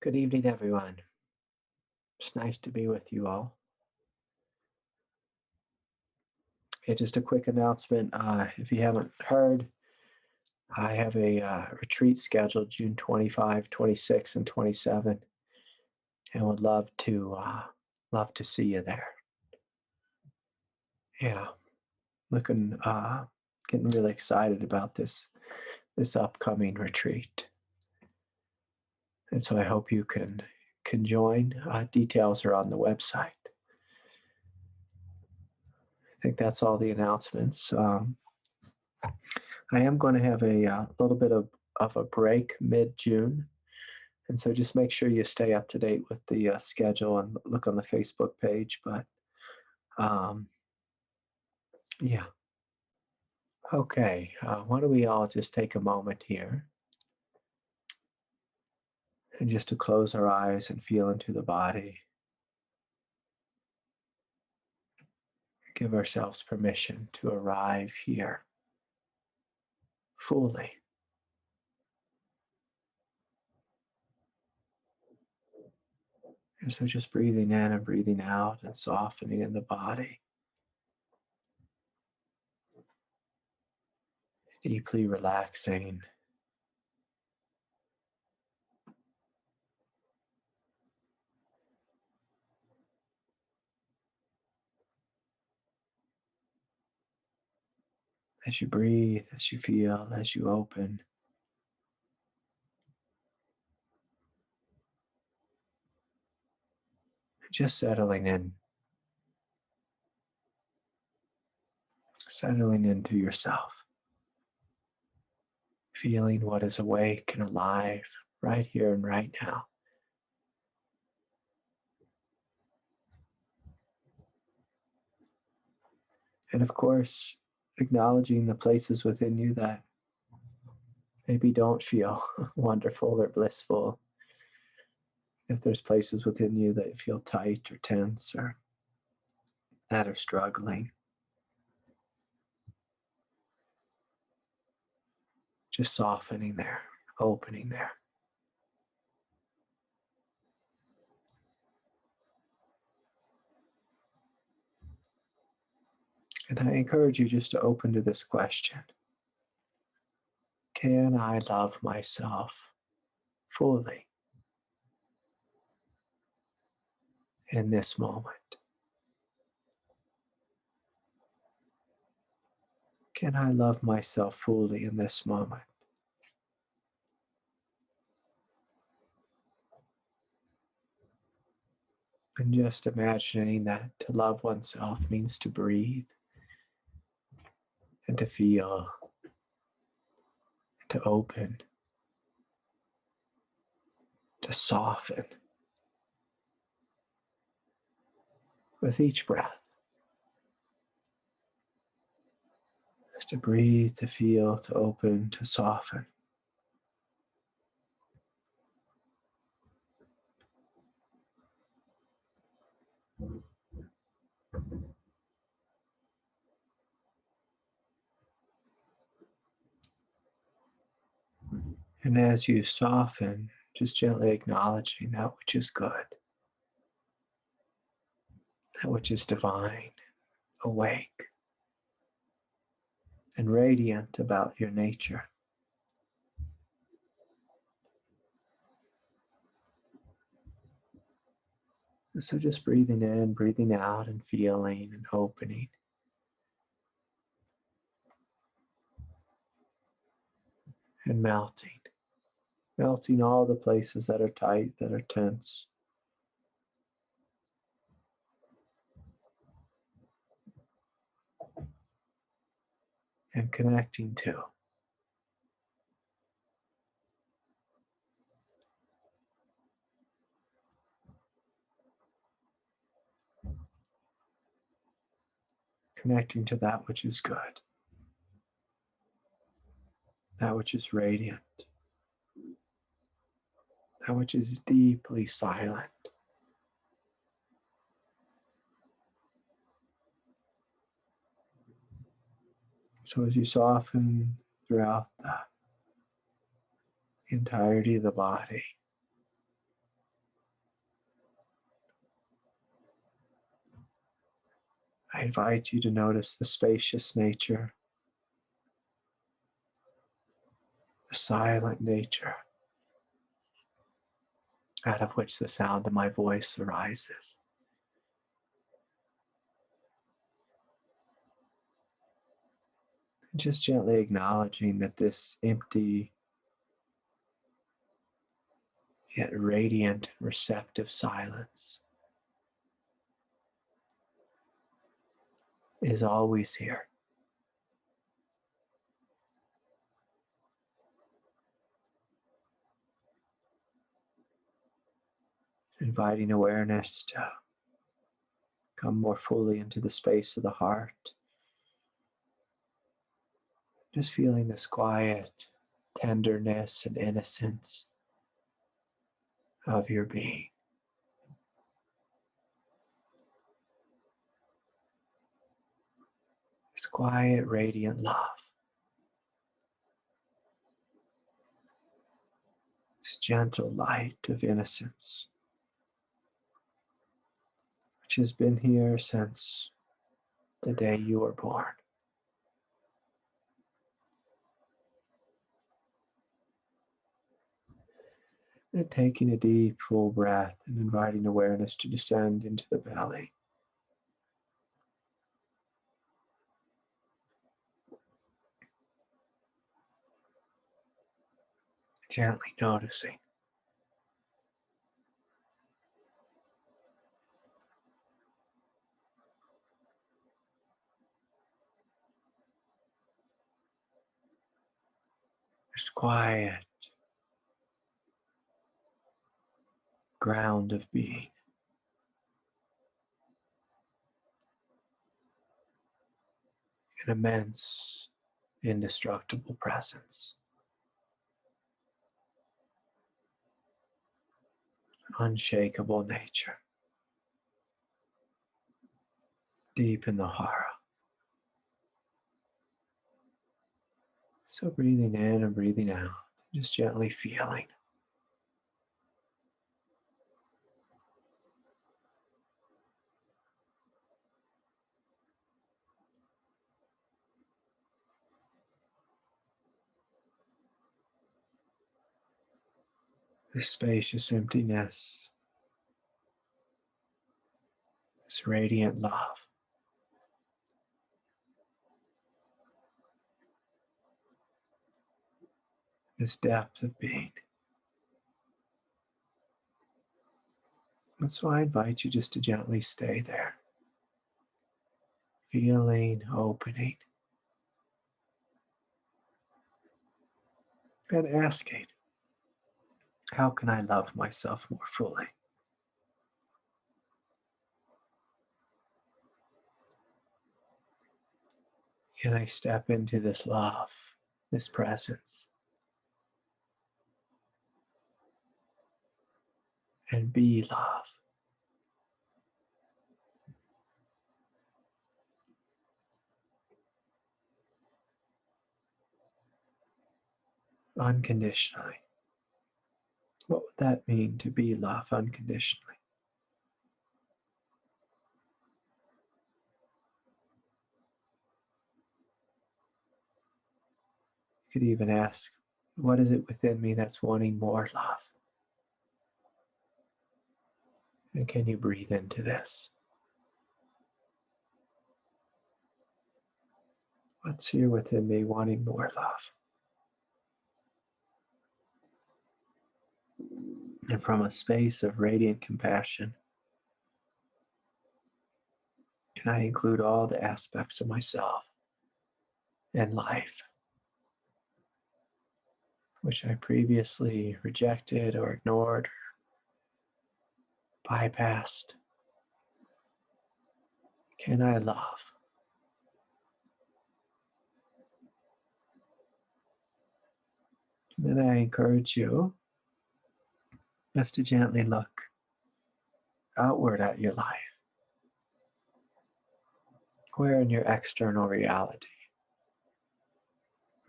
Good evening, everyone. It's nice to be with you all. Hey, just a quick announcement. If you haven't heard, I have a retreat scheduled June 25, 26, and 27, and would love to see you there. Yeah, looking getting really excited about this upcoming retreat, and so I hope you can join. Details are on the website. I think that's all the announcements. I am going to have a little bit of a break mid-June, and so just make sure you stay up to date with the schedule and look on the Facebook page. But yeah, okay. Why don't we all just take a moment here and just to close our eyes and feel into the body. Give ourselves permission to arrive here fully. And so just breathing in and breathing out and softening in the body. Deeply relaxing. As you breathe, as you feel, as you open. Just settling into yourself. Feeling what is awake and alive right here and right now. And of course, acknowledging the places within you that maybe don't feel wonderful or blissful. If there's places within you that feel tight or tense or that are struggling, just softening there, opening there. And I encourage you just to open to this question. Can I love myself fully in this moment? Can I love myself fully in this moment? And just imagining that to love oneself means to breathe and to feel, to open, to soften with each breath. Just to breathe, to feel, to open, to soften. And as you soften, just gently acknowledging that which is good, that which is divine, awake, and radiant about your nature. So just breathing in, breathing out, and feeling and opening. And melting. Melting all the places that are tight, that are tense. And connecting to. Connecting to that which is good. That which is radiant. That which is deeply silent. So as you soften throughout the entirety of the body, I invite you to notice the spacious nature, the silent nature, out of which the sound of my voice arises. And just gently acknowledging that this empty, yet radiant and receptive silence is always here. Inviting awareness to come more fully into the space of the heart. Just feeling this quiet tenderness and innocence of your being. This quiet, radiant love. This gentle light of innocence, which has been here since the day you were born. And taking a deep, full breath and inviting awareness to descend into the belly. Gently noticing this quiet ground of being. An immense, indestructible presence. Unshakable nature. Deep in the heart. So breathing in and breathing out, just gently feeling. This spacious emptiness, this radiant love. This depth of being. And so I invite you just to gently stay there. Feeling, opening, and asking, how can I love myself more fully? Can I step into this love, this presence, and be love? Unconditionally. What would that mean to be love unconditionally? You could even ask, what is it within me that's wanting more love? And can you breathe into this? What's here within me wanting more love? And from a space of radiant compassion, can I include all the aspects of myself and life which I previously rejected or ignored, or bypassed? Can I love? And then I encourage you just to gently look outward at your life. Where in your external reality,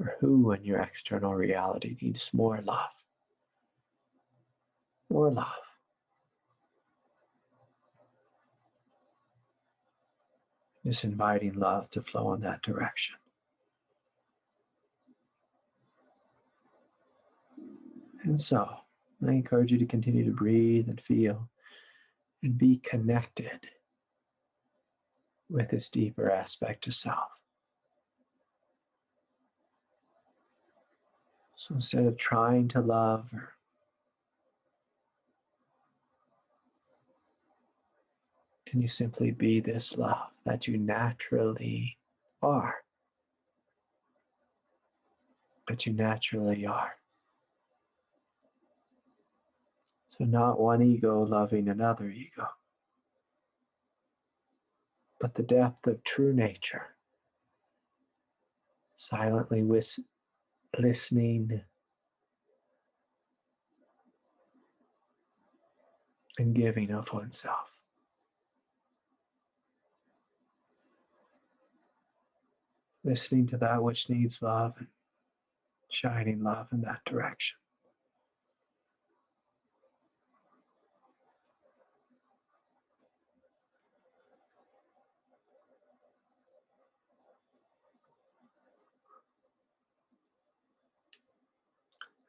or who in your external reality needs more love? More love. Just inviting love to flow in that direction. And so, I encourage you to continue to breathe and feel and be connected with this deeper aspect of self. So instead of trying to love, can you simply be this love that you naturally are? That you naturally are. So not one ego loving another ego, but the depth of true nature, silently listening and giving of oneself. Listening to that which needs love and shining love in that direction.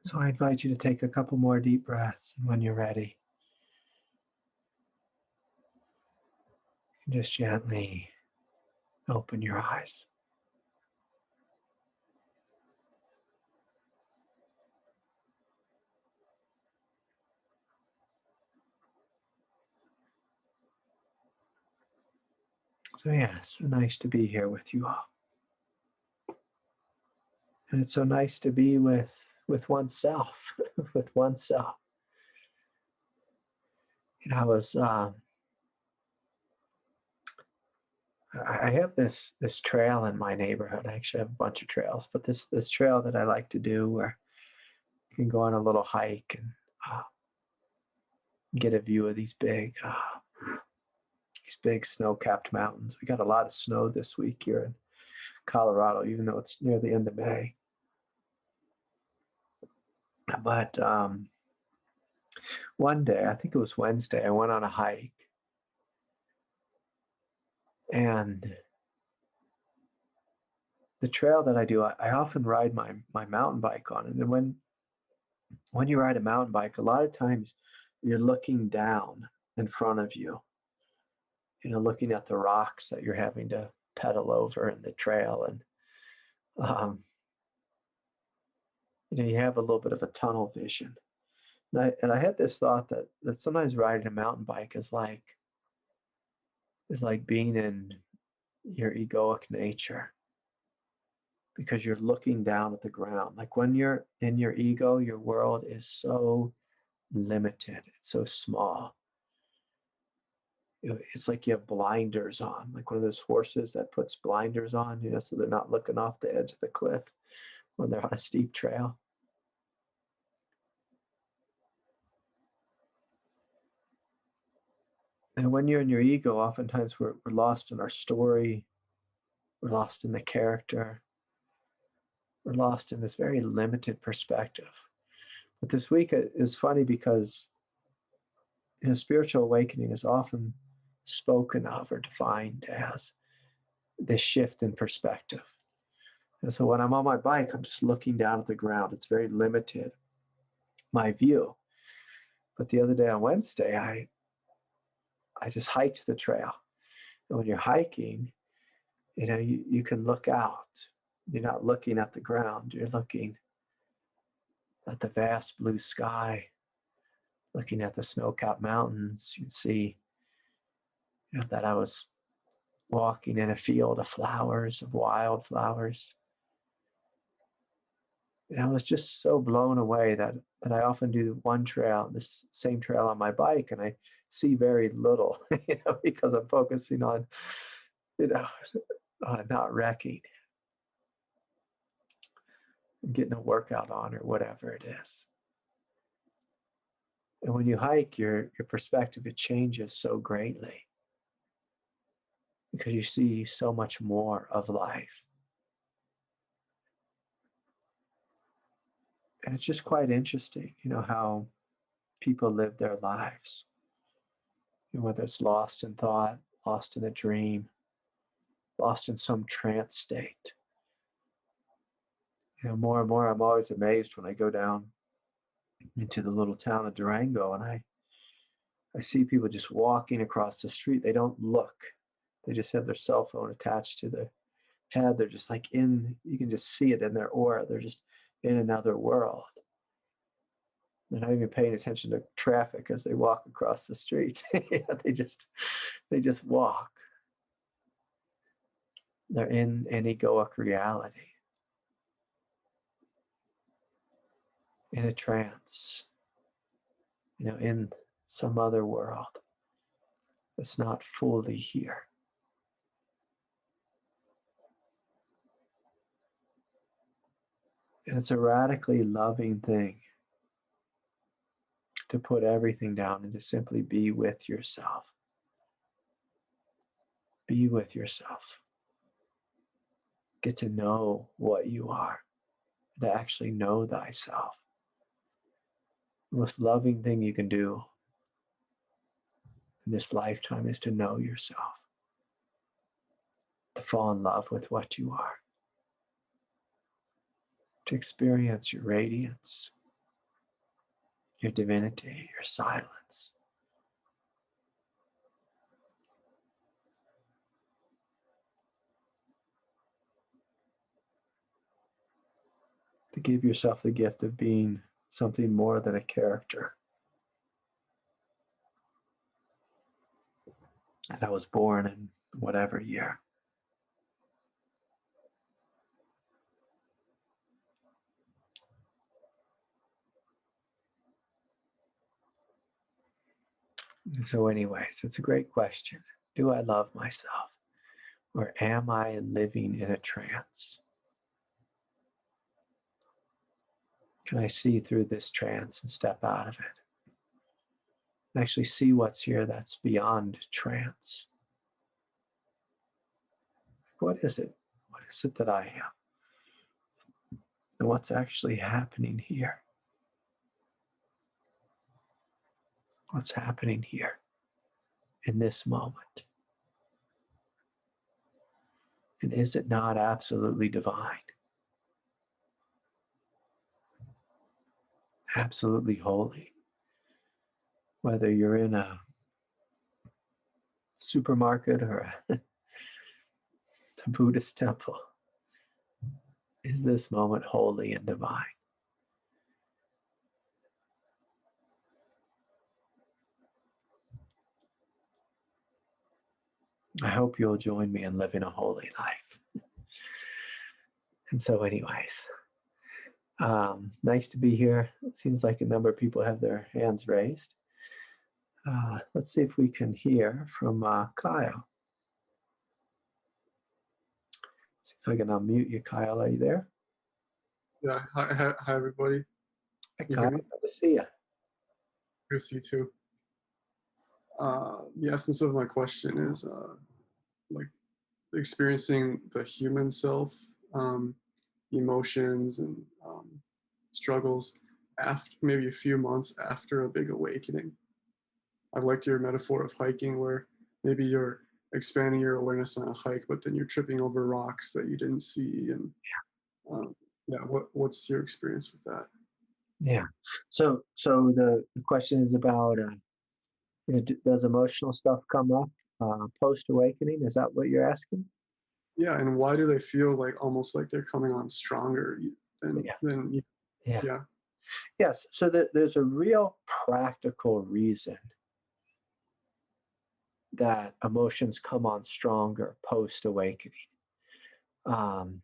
So I invite you to take a couple more deep breaths, and when you're ready, just gently open your eyes. So yeah, so nice to be here with you all. And it's so nice to be with oneself, with oneself. And I have this trail in my neighborhood. I actually have a bunch of trails, but this trail that I like to do where you can go on a little hike and get a view of these big snow-capped mountains. We got a lot of snow this week here in Colorado, even though it's near the end of May. But one day, I think it was Wednesday, I went on a hike, and the trail that I do, I often ride my mountain bike on it. And when you ride a mountain bike, a lot of times you're looking down in front of you, looking at the rocks that you're having to pedal over in the trail. And, you have a little bit of a tunnel vision. And I had this thought that sometimes riding a mountain bike is like being in your egoic nature, because you're looking down at the ground. Like when you're in your ego, your world is so limited. It's so small. It's like you have blinders on, like one of those horses that puts blinders on, so they're not looking off the edge of the cliff when they're on a steep trail. And when you're in your ego, oftentimes we're lost in our story. We're lost in the character. We're lost in this very limited perspective. But this week is funny because spiritual awakening is often spoken of or defined as this shift in perspective. And so when I'm on my bike, I'm just looking down at the ground. It's very limited, my view. But the other day on Wednesday, I just hiked the trail. And when you're hiking, you can look out. You're not looking at the ground. You're looking at the vast blue sky, looking at the snow-capped mountains. You can see that I was walking in a field of flowers, of wildflowers. And I was just so blown away that I often do one trail, this same trail on my bike, and I see very little, because I'm focusing on, not wrecking, getting a workout on or whatever it is. And when you hike, your perspective, it changes so greatly because you see so much more of life. And it's just quite interesting, how people live their lives. Whether it's lost in thought, lost in a dream, lost in some trance state. More and more, I'm always amazed when I go down into the little town of Durango, and I see people just walking across the street. They don't look. They just have their cell phone attached to their head. They're just like you can just see it in their aura. They're just in another world. They're not even paying attention to traffic as they walk across the street. They just walk. They're in an egoic reality, in a trance, in some other world that's not fully here. And it's a radically loving thing to put everything down and to simply be with yourself. Be with yourself. Get to know what you are, to actually know thyself. The most loving thing you can do in this lifetime is to know yourself, to fall in love with what you are, to experience your radiance, your divinity, your silence. To give yourself the gift of being something more than a character. And I was born in whatever year. And so anyways, it's a great question. Do I love myself? Or am I living in a trance? Can I see through this trance and step out of it? And actually see what's here that's beyond trance. What is it? What is it that I am? And what's actually happening here? What's happening here in this moment? And is it not absolutely divine? Absolutely holy? Whether you're in a supermarket or a Buddhist temple, is this moment holy and divine? I hope you'll join me in living a holy life. And so anyways, nice to be here. It seems like a number of people have their hands raised. Let's see if we can hear from Kyle. See if I can unmute you, Kyle. Are you there? Yeah. Hi everybody. Hi, Kyle. Good to see you. Good to see you too. The essence of my question is like experiencing the human self, emotions and struggles after maybe a few months after a big awakening. I liked your metaphor of hiking where maybe you're expanding your awareness on a hike, but then you're tripping over rocks that you didn't see. And what's your experience with that? Yeah. So the question is about does emotional stuff come up post awakening? Is that what you're asking? Yeah, and why do they feel like almost like they're coming on stronger than yeah. Yes. So there's a real practical reason that emotions come on stronger post awakening. So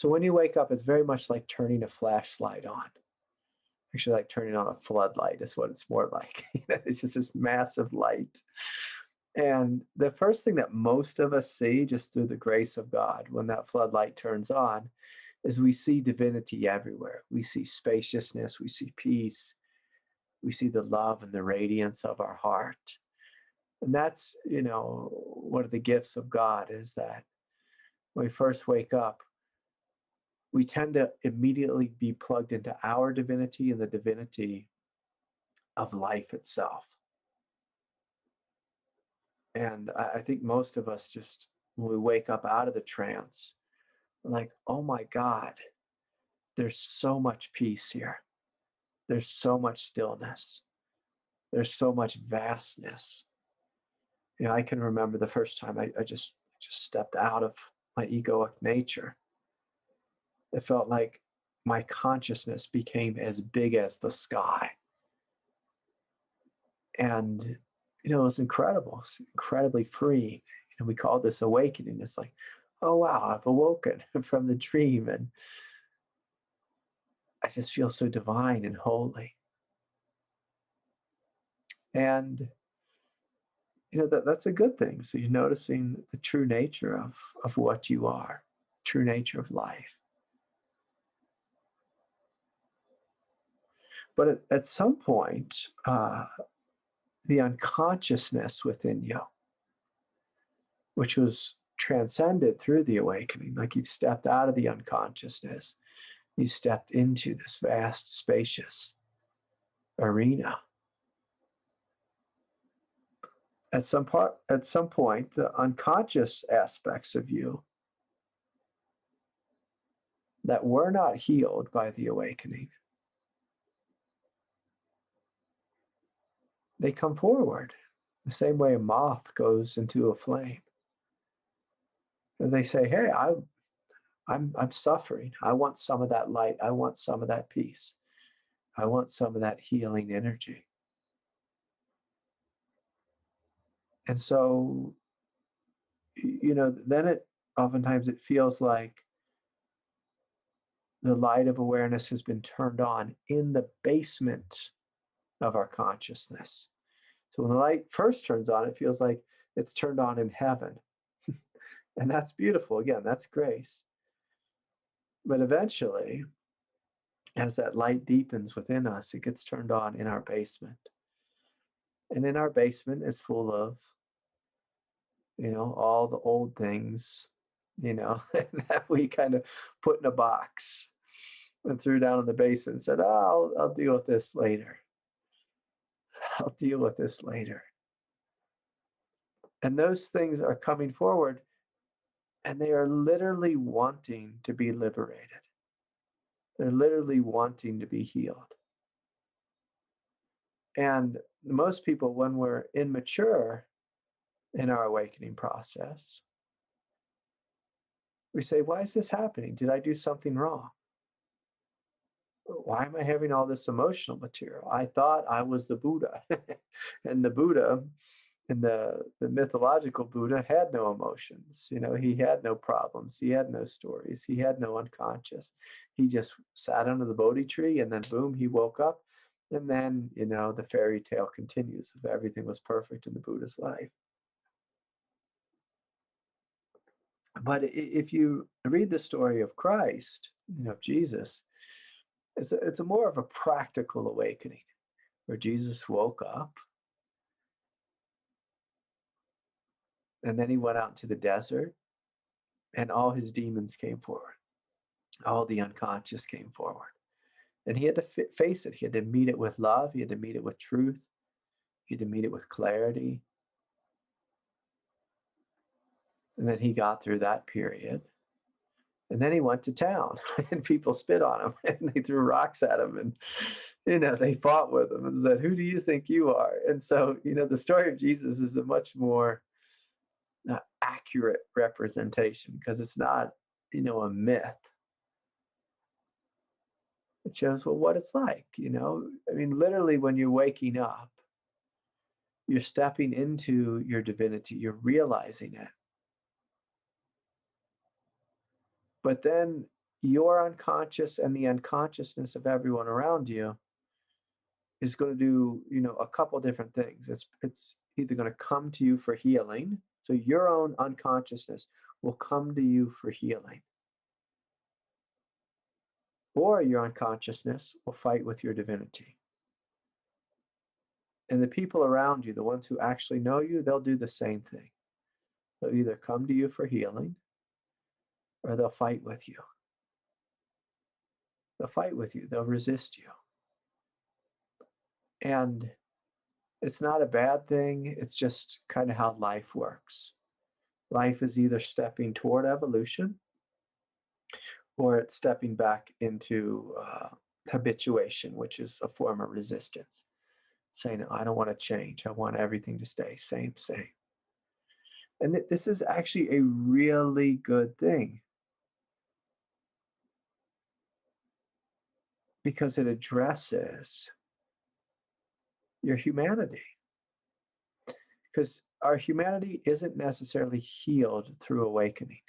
when you wake up, it's very much like turning a flashlight on. Actually, like turning on a floodlight is what it's more like. It's just this massive light. And the first thing that most of us see, just through the grace of God, when that floodlight turns on, is we see divinity everywhere. We see spaciousness, we see peace, we see the love and the radiance of our heart. And that's, one of the gifts of God is that when we first wake up, we tend to immediately be plugged into our divinity and the divinity of life itself. And I think most of us just, when we wake up out of the trance, we're like, oh my God, there's so much peace here. There's so much stillness. There's so much vastness. I can remember the first time I just stepped out of my egoic nature. It felt like my consciousness became as big as the sky. And, it was incredible. It's incredibly free. We call this awakening. It's like, oh, wow, I've awoken from the dream. And I just feel so divine and holy. And, that's a good thing. So you're noticing the true nature of what you are, true nature of life. But at some point, the unconsciousness within you, which was transcended through the awakening, like you've stepped out of the unconsciousness, you stepped into this vast, spacious arena. At some point, the unconscious aspects of you that were not healed by the awakening, they come forward the same way a moth goes into a flame. And they say, hey, I'm suffering. I want some of that light. I want some of that peace. I want some of that healing energy. And so, then oftentimes it feels like the light of awareness has been turned on in the basement of our consciousness. So when the light first turns on, it feels like it's turned on in heaven. And that's beautiful. Again, that's grace. But eventually, as that light deepens within us, it gets turned on in our basement. And in our basement is full of, all the old things, that we kind of put in a box and threw down in the basement and said, oh, I'll deal with this later. I'll deal with this later. And those things are coming forward, and they are literally wanting to be liberated. They're literally wanting to be healed. And most people, when we're immature in our awakening process, we say, why is this happening? Did I do something wrong? Why am I having all this emotional material? I thought I was the Buddha. And the Buddha, and the mythological Buddha, had no emotions. He had no problems. He had no stories. He had no unconscious. He just sat under the Bodhi tree, and then boom, he woke up. And then, the fairy tale continues of everything was perfect in the Buddha's life. But if you read the story of Christ, of Jesus, it's a more of a practical awakening, where Jesus woke up, and then he went out into the desert, and all his demons came forward. All the unconscious came forward. And he had to face it. He had to meet it with love. He had to meet it with truth. He had to meet it with clarity. And then he got through that period. And then he went to town, and people spit on him, and they threw rocks at him, and they fought with him and said, who do you think you are? And so, the story of Jesus is a much more accurate representation, because it's not, a myth. It shows, well, what it's like. Literally, when you're waking up, you're stepping into your divinity, you're realizing it. But then your unconscious and the unconsciousness of everyone around you is going to do, a couple different things. It's either going to come to you for healing. So your own unconsciousness will come to you for healing. Or your unconsciousness will fight with your divinity. And the people around you, the ones who actually know you, they'll do the same thing. They'll either come to you for healing, or they'll fight with you. They'll fight with you. They'll resist you. And It's not a bad thing. It's just kind of how life works. Life is either stepping toward evolution or it's stepping back into habituation, which is a form of resistance, saying, I don't want to change. I want everything to stay same, same. And this is actually a really good thing because it addresses your humanity. Because our humanity isn't necessarily healed through awakening.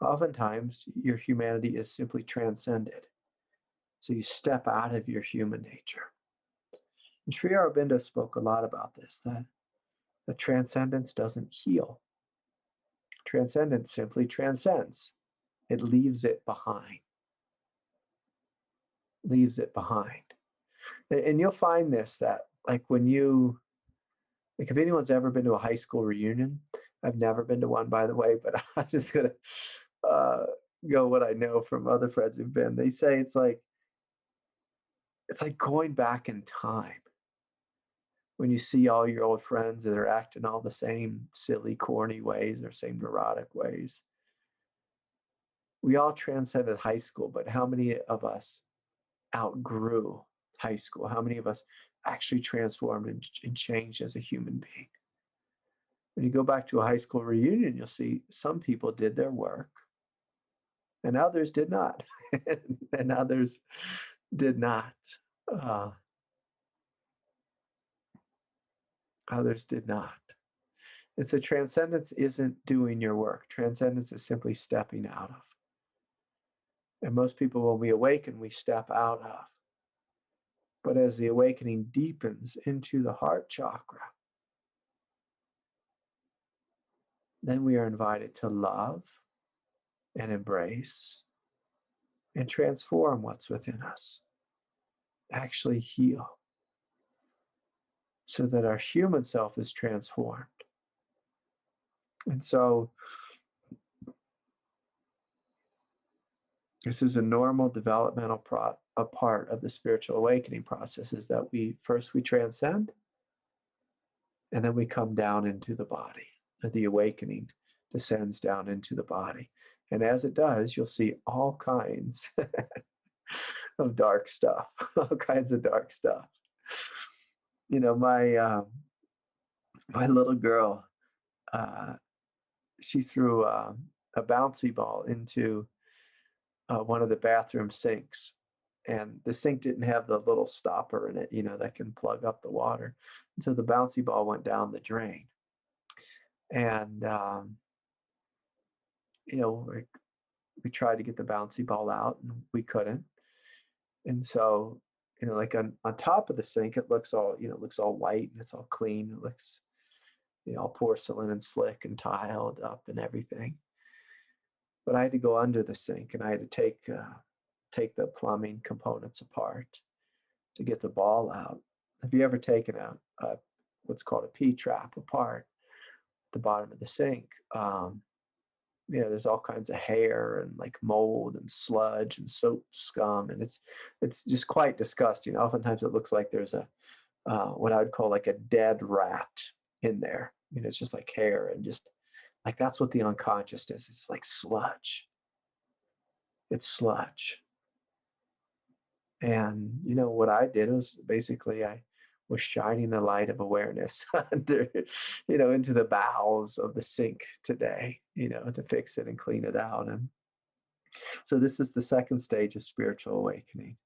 Oftentimes, your humanity is simply transcended. So you step out of your human nature. And Sri Aurobindo spoke a lot about this, that transcendence doesn't heal. Transcendence simply transcends. It leaves it behind. Leaves it behind. And you'll find this, that like when you, like if anyone's ever been to a high school reunion, I've never been to one, by the way, but I'm just going to go what I know from other friends who've been. They say it's like going back in time when you see all your old friends that are acting all the same silly, corny ways or same neurotic ways. We all transcended high school, but how many of us outgrew high school? How many of us actually transformed and changed as a human being? When you go back to a high school reunion, you'll see some people did their work and others did not. And others did not. Others did not. And so transcendence isn't doing your work. Transcendence is simply stepping out of. And most people, when we awaken, we step out of. But as the awakening deepens into the heart chakra, then we are invited to love and embrace and transform what's within us. Actually heal. So that our human self is transformed. And so this is a normal developmental a part of the spiritual awakening process, is that we transcend, and then we come down into the body. The awakening descends down into the body. And as it does, you'll see all kinds of dark stuff, all kinds of dark stuff. You know, my little girl, she threw a bouncy ball into one of the bathroom sinks, and the sink didn't have the little stopper in it, you know, that can plug up the water. And so the bouncy ball went down the drain. And, you know, we tried to get the bouncy ball out and we couldn't. And so, you know, like on top of the sink, it looks all, you know, it looks all white and it's all clean. It looks, you know, all porcelain and slick and tiled up and everything. But I had to go under the sink and I had to take the plumbing components apart to get the ball out. Have you ever taken a what's called a P-trap apart at the bottom of the sink? You know, there's all kinds of hair and like mold and sludge and soap scum, and it's just quite disgusting. Oftentimes it looks like there's a what I would call like a dead rat in there. You know, it's just like hair and just like that's what the unconscious is. It's like sludge. It's sludge. And you know what I did was basically I was shining the light of awareness under, you know, into the bowels of the sink today, you know, to fix it and clean it out. And so this is the second stage of spiritual awakening,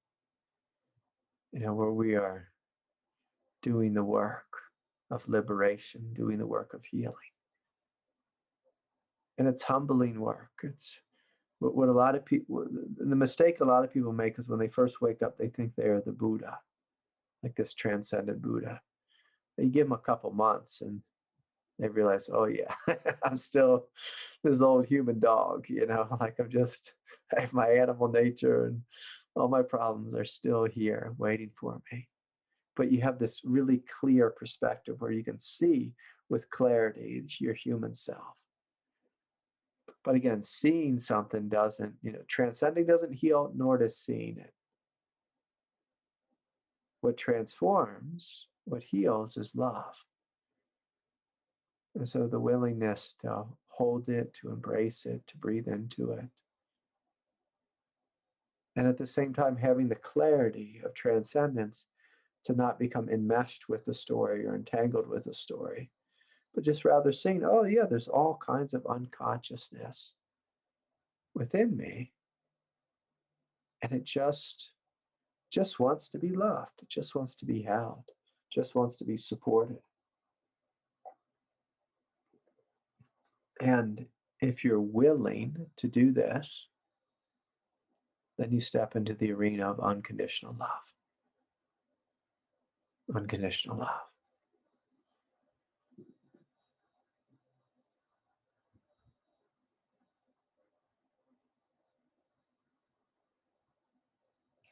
you know, where we are doing the work of liberation, doing the work of healing. And it's humbling work. It's what a lot of people, the mistake a lot of people make is when they first wake up, they think they are the Buddha, like this transcendent Buddha. You give them a couple months and they realize, oh yeah, I'm still this old human dog, you know, like I have my animal nature and all my problems are still here waiting for me. But you have this really clear perspective where you can see with clarity your human self. But again, seeing something doesn't, you know, transcending doesn't heal, nor does seeing it. What transforms, What heals is love. And so the willingness to hold it, to embrace it, to breathe into it. And at the same time, having the clarity of transcendence to not become enmeshed with the story or entangled with the story, but just rather saying, oh yeah, there's all kinds of unconsciousness within me. And it just wants to be loved. It just wants to be held, just wants to be supported. And if you're willing to do this, then you step into the arena of unconditional love. Unconditional love.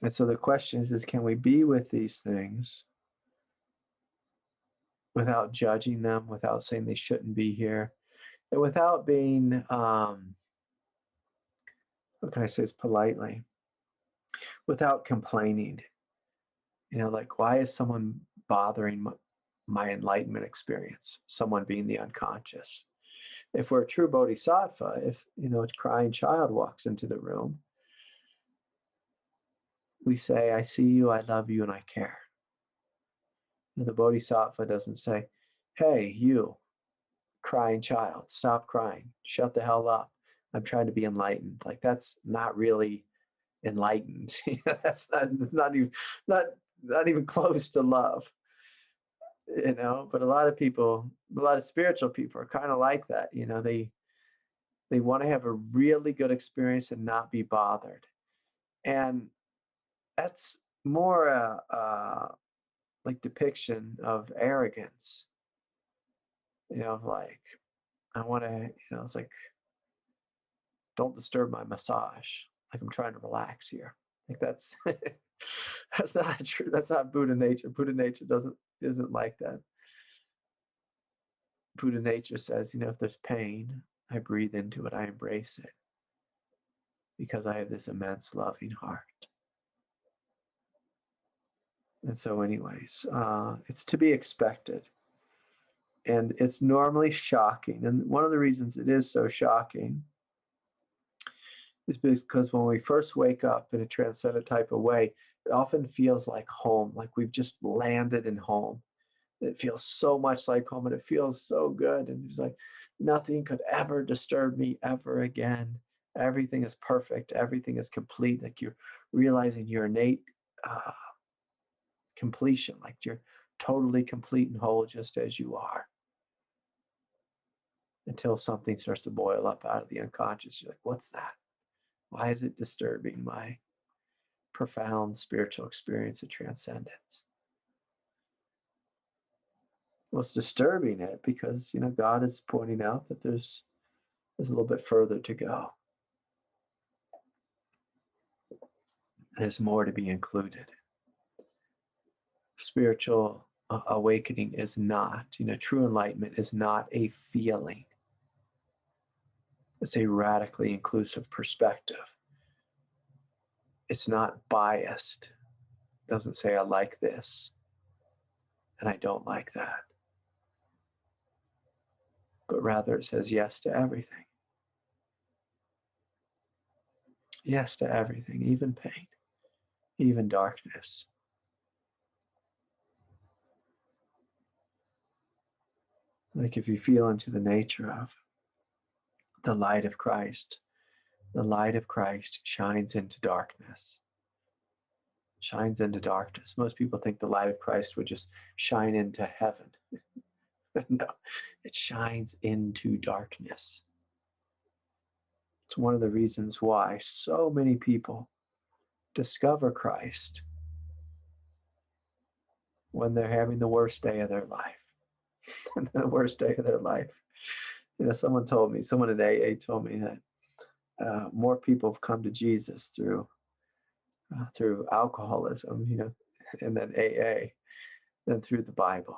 And so the question is can we be with these things without judging them, without saying they shouldn't be here, and without being, what can I say this politely, without complaining? You know, like, why is someone bothering my enlightenment experience? Someone being the unconscious. If we're a true bodhisattva, if, you know, a crying child walks into the room, we say, I see you, I love you, and I care. And the bodhisattva doesn't say, hey, you, crying child, stop crying, shut the hell up. I'm trying to be enlightened. Like, that's not really enlightened. That's not even close to love. You know, but a lot of people, a lot of spiritual people are kind of like that. You know, they want to have a really good experience and not be bothered. And that's more like depiction of arrogance. You know, like, I want to, you know, it's like, don't disturb my massage. Like, I'm trying to relax here. Like, that's that's not true. That's not Buddha nature. Buddha nature isn't like that. Buddha nature says, you know, if there's pain, I breathe into it, I embrace it, because I have this immense loving heart. And so anyways, it's to be expected. And it's normally shocking. And one of the reasons it is so shocking is because when we first wake up in a transcendent type of way, it often feels like home, like we've just landed in home. It feels so much like home, and it feels so good. And it's like, nothing could ever disturb me ever again. Everything is perfect. Everything is complete. Like, you're realizing your innate completion, like you're totally complete and whole just as you are. Until something starts to boil up out of the unconscious. You're like, what's that? Why is it disturbing my profound spiritual experience of transcendence? Well, it's disturbing it because, you know, God is pointing out that there's a little bit further to go. There's more to be included. Spiritual awakening is not, you know, true enlightenment is not a feeling. It's a radically inclusive perspective. It's not biased. It doesn't say, I like this and I don't like that. But rather it says yes to everything. Yes to everything, even pain, even darkness. Like, if you feel into the nature of the light of Christ shines into darkness. Shines into darkness. Most people think the light of Christ would just shine into heaven. No, it shines into darkness. It's one of the reasons why so many people discover Christ when they're having the worst day of their life. The worst day of their life. You know, someone in AA told me that more people have come to Jesus through alcoholism, you know, and then AA, than through the Bible.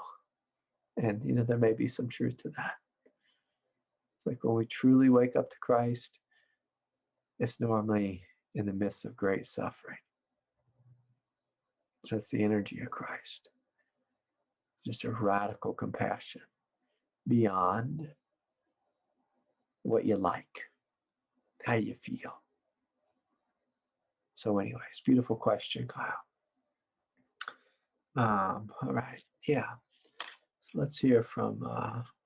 And, you know, there may be some truth to that. It's like, when we truly wake up to Christ, it's normally in the midst of great suffering. That's the energy of Christ. It's just a radical compassion beyond what you like, how you feel. So anyways, beautiful question, Kyle. All right, yeah. So let's hear from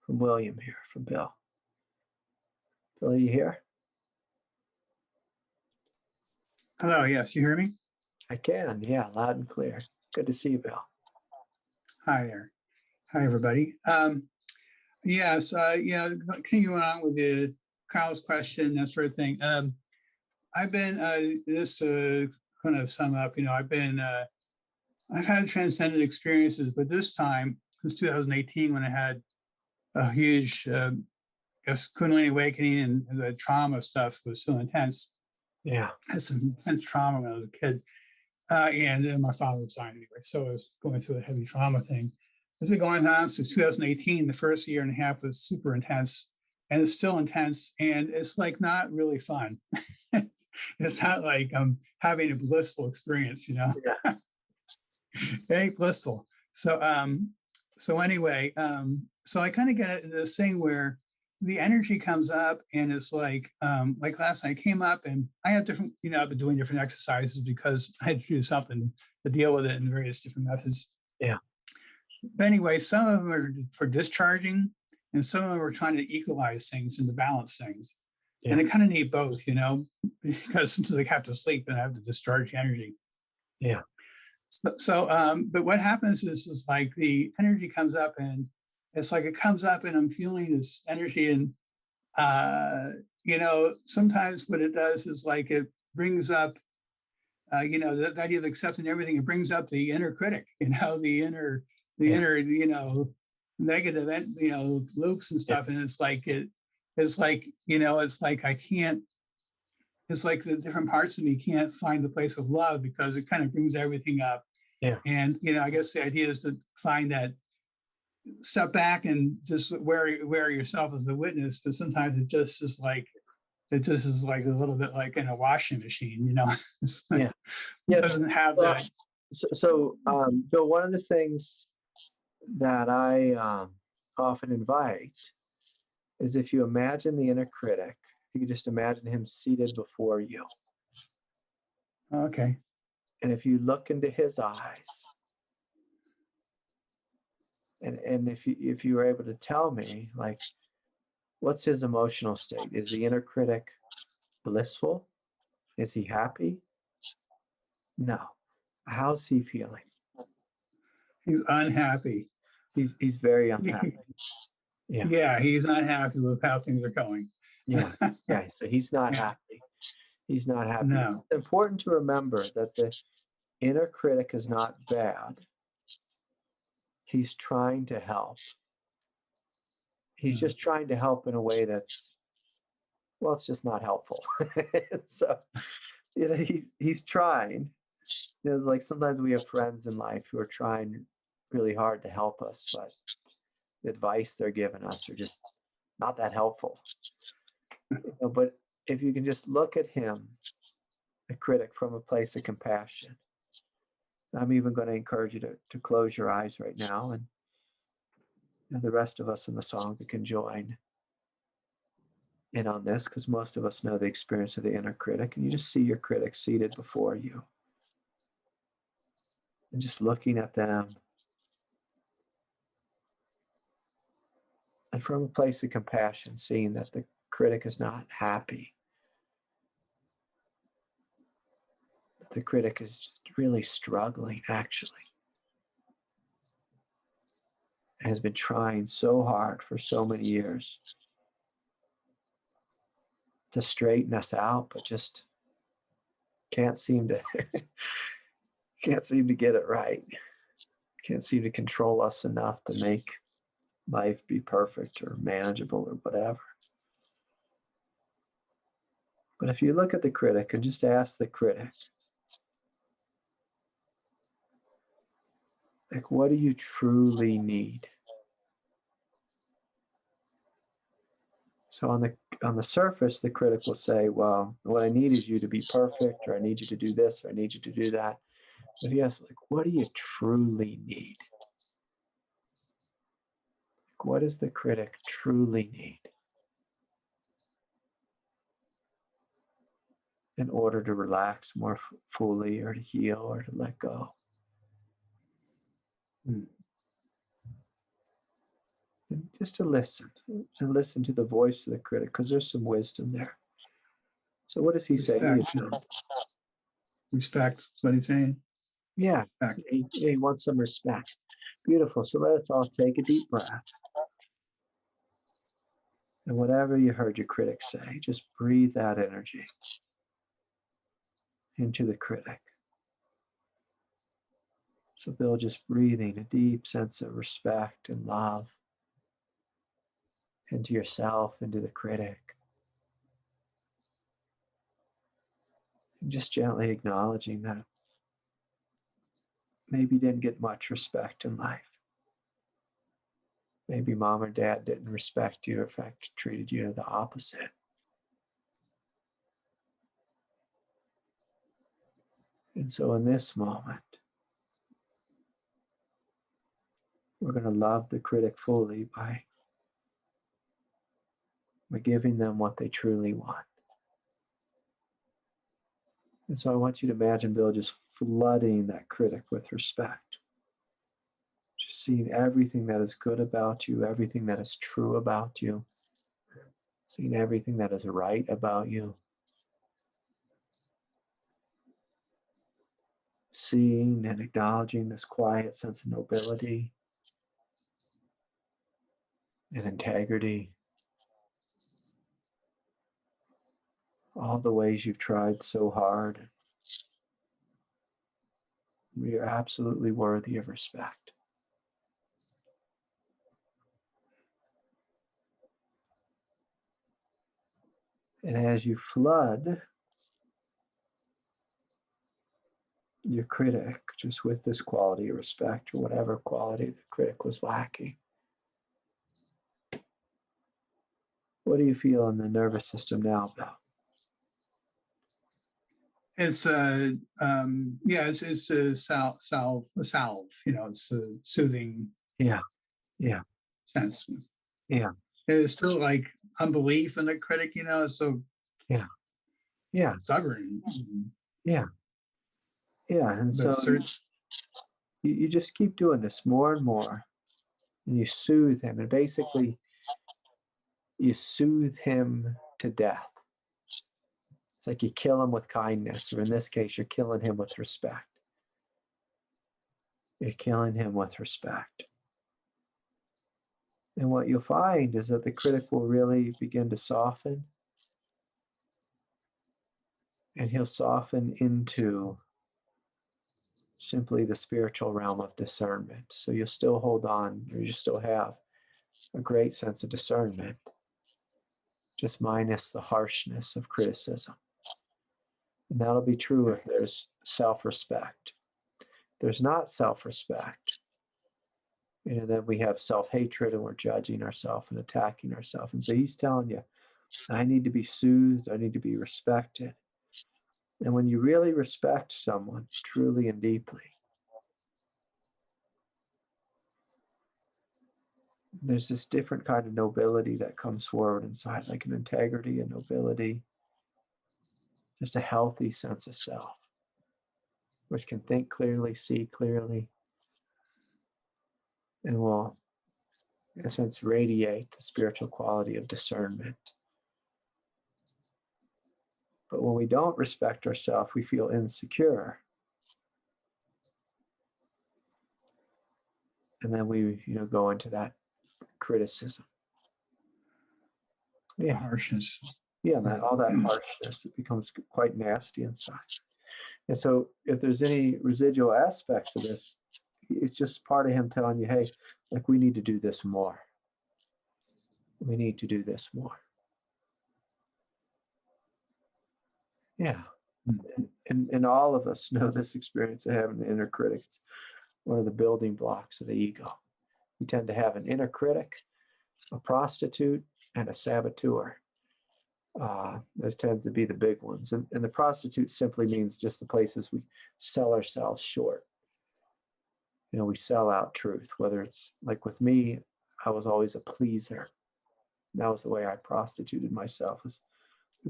William here, from Bill. Bill, are you here? Hello, yes, you hear me? I can, yeah, loud and clear. Good to see you, Bill. Hi there. Hi, everybody. Yes, continuing on with Kyle's question, that sort of thing. I've been, kind of sum up, I've had transcendent experiences, but this time, since 2018, when I had a huge, kundalini awakening and the trauma stuff was so intense. Yeah. I had some intense trauma when I was a kid. And my father was dying anyway, so I was going through a heavy trauma thing. It's been going on since 2018. The first year and a half was super intense, and it's still intense, and it's like not really fun. It's not like I'm having a blissful experience, Yeah. It ain't blissful. So anyway, so I kind of get this thing where the energy comes up, and it's like last night I came up, and I had different, I've been doing different exercises because I had to do something to deal with it in various different methods. Yeah. But anyway, some of them are for discharging, and some of them are trying to equalize things and to balance things. Yeah. And I kind of need both, because sometimes I have to sleep and I have to discharge the energy. Yeah. But what happens is like the energy comes up, and it's like it comes up and I'm feeling this energy, and sometimes what it does is like it brings up the idea of accepting everything. It brings up the inner critic, the inner negative loops and stuff. And it's like I can't, it's like the different parts of me can't find the place of love because it kind of brings everything up. Yeah. And I guess the idea is to find that, step back and just wear yourself as the witness, but sometimes it just is like a little bit like in a washing machine, It's like, Yeah. It doesn't have that. So Bill, one of the things that I often invite is, if you imagine the inner critic, you can just imagine him seated before you. Okay. And if you look into his eyes, and if you were able to tell me, like, what's his emotional state? Is the inner critic blissful? Is he happy? No. How's he feeling? He's unhappy. He's very unhappy. Yeah. Yeah, he's not happy with how things are going. Yeah. Yeah. So he's not happy. He's not happy. No. It's important to remember that the inner critic is not bad. He's trying to help. He's just trying to help in a way that's, well, it's just not helpful. So, he's trying. It's like sometimes we have friends in life who are trying really hard to help us, but the advice they're giving us are just not that helpful. But if you can just look at him, a critic, from a place of compassion, I'm even going to encourage you to close your eyes right now, and the rest of us in the song that can join in on this, because most of us know the experience of the inner critic, and you just see your critic seated before you and just looking at them, and from a place of compassion, seeing that the critic is not happy, that the critic is just really struggling, actually, and has been trying so hard for so many years to straighten us out, but just can't seem to get it right. Can't seem to control us enough to make life be perfect or manageable or whatever. But if you look at the critic and just ask the critic, like, what do you truly need? So on the surface, the critic will say, well, what I need is you to be perfect, or I need you to do this, or I need you to do that. But if you ask, like, what do you truly need? what does the critic truly need in order to relax more fully, or to heal, or to let go? And just to listen, and listen to the voice of the critic, because there's some wisdom there. So what does he say to you, Phil? Respect. That's what he's saying. Yeah, Respect. he wants some respect. Beautiful. So let us all take a deep breath. And whatever you heard your critic say, just breathe that energy into the critic. So Bill, just breathing a deep sense of respect and love into yourself, into the critic. And just gently acknowledging that maybe you didn't get much respect in life. Maybe mom or dad didn't respect you, or in fact treated you the opposite. And so in this moment, we're going to love the critic fully by giving them what they truly want. And so I want you to imagine, Bill, just flooding that critic with respect. Just seeing everything that is good about you, everything that is true about you, seeing everything that is right about you. Seeing and acknowledging this quiet sense of nobility and integrity. All the ways you've tried so hard. You're absolutely worthy of respect. And as you flood your critic just with this quality of respect, or whatever quality the critic was lacking, what do you feel in the nervous system now, Bill? It's a it's a salve, it's a soothing Yeah. sense. Yeah. It's still like unbelief in the critic, it's so Yeah. stubborn. Yeah. And so you just keep doing this more and more, and you soothe him, and basically you soothe him to death. It's like you kill him with kindness, or in this case, you're killing him with respect. You're killing him with respect. And what you'll find is that the critic will really begin to soften, and he'll soften into simply the spiritual realm of discernment. So you'll still hold on, or you still have a great sense of discernment, just minus the harshness of criticism. And that'll be true if there's self-respect. If there's not self-respect, then we have self-hatred, and we're judging ourselves and attacking ourselves. And so he's telling you, I need to be soothed, I need to be respected. And when you really respect someone truly and deeply, there's this different kind of nobility that comes forward inside, like an integrity, a nobility, just a healthy sense of self, which can think clearly, see clearly, and will, in a sense, radiate the spiritual quality of discernment. But when we don't respect ourselves, we feel insecure. And then we, go into that criticism. Yeah. Harshness. Yeah, and all that harshness, it becomes quite nasty inside. And so if there's any residual aspects of this, it's just part of him telling you, hey, like, we need to do this more. We need to do this more. Yeah. And all of us know this experience of having an inner critic. It's one of the building blocks of the ego. We tend to have an inner critic, a prostitute, and a saboteur. Those tends to be the big ones. And the prostitute simply means just the places we sell ourselves short. We sell out truth, whether it's like with me, I was always a pleaser. That was the way I prostituted myself, was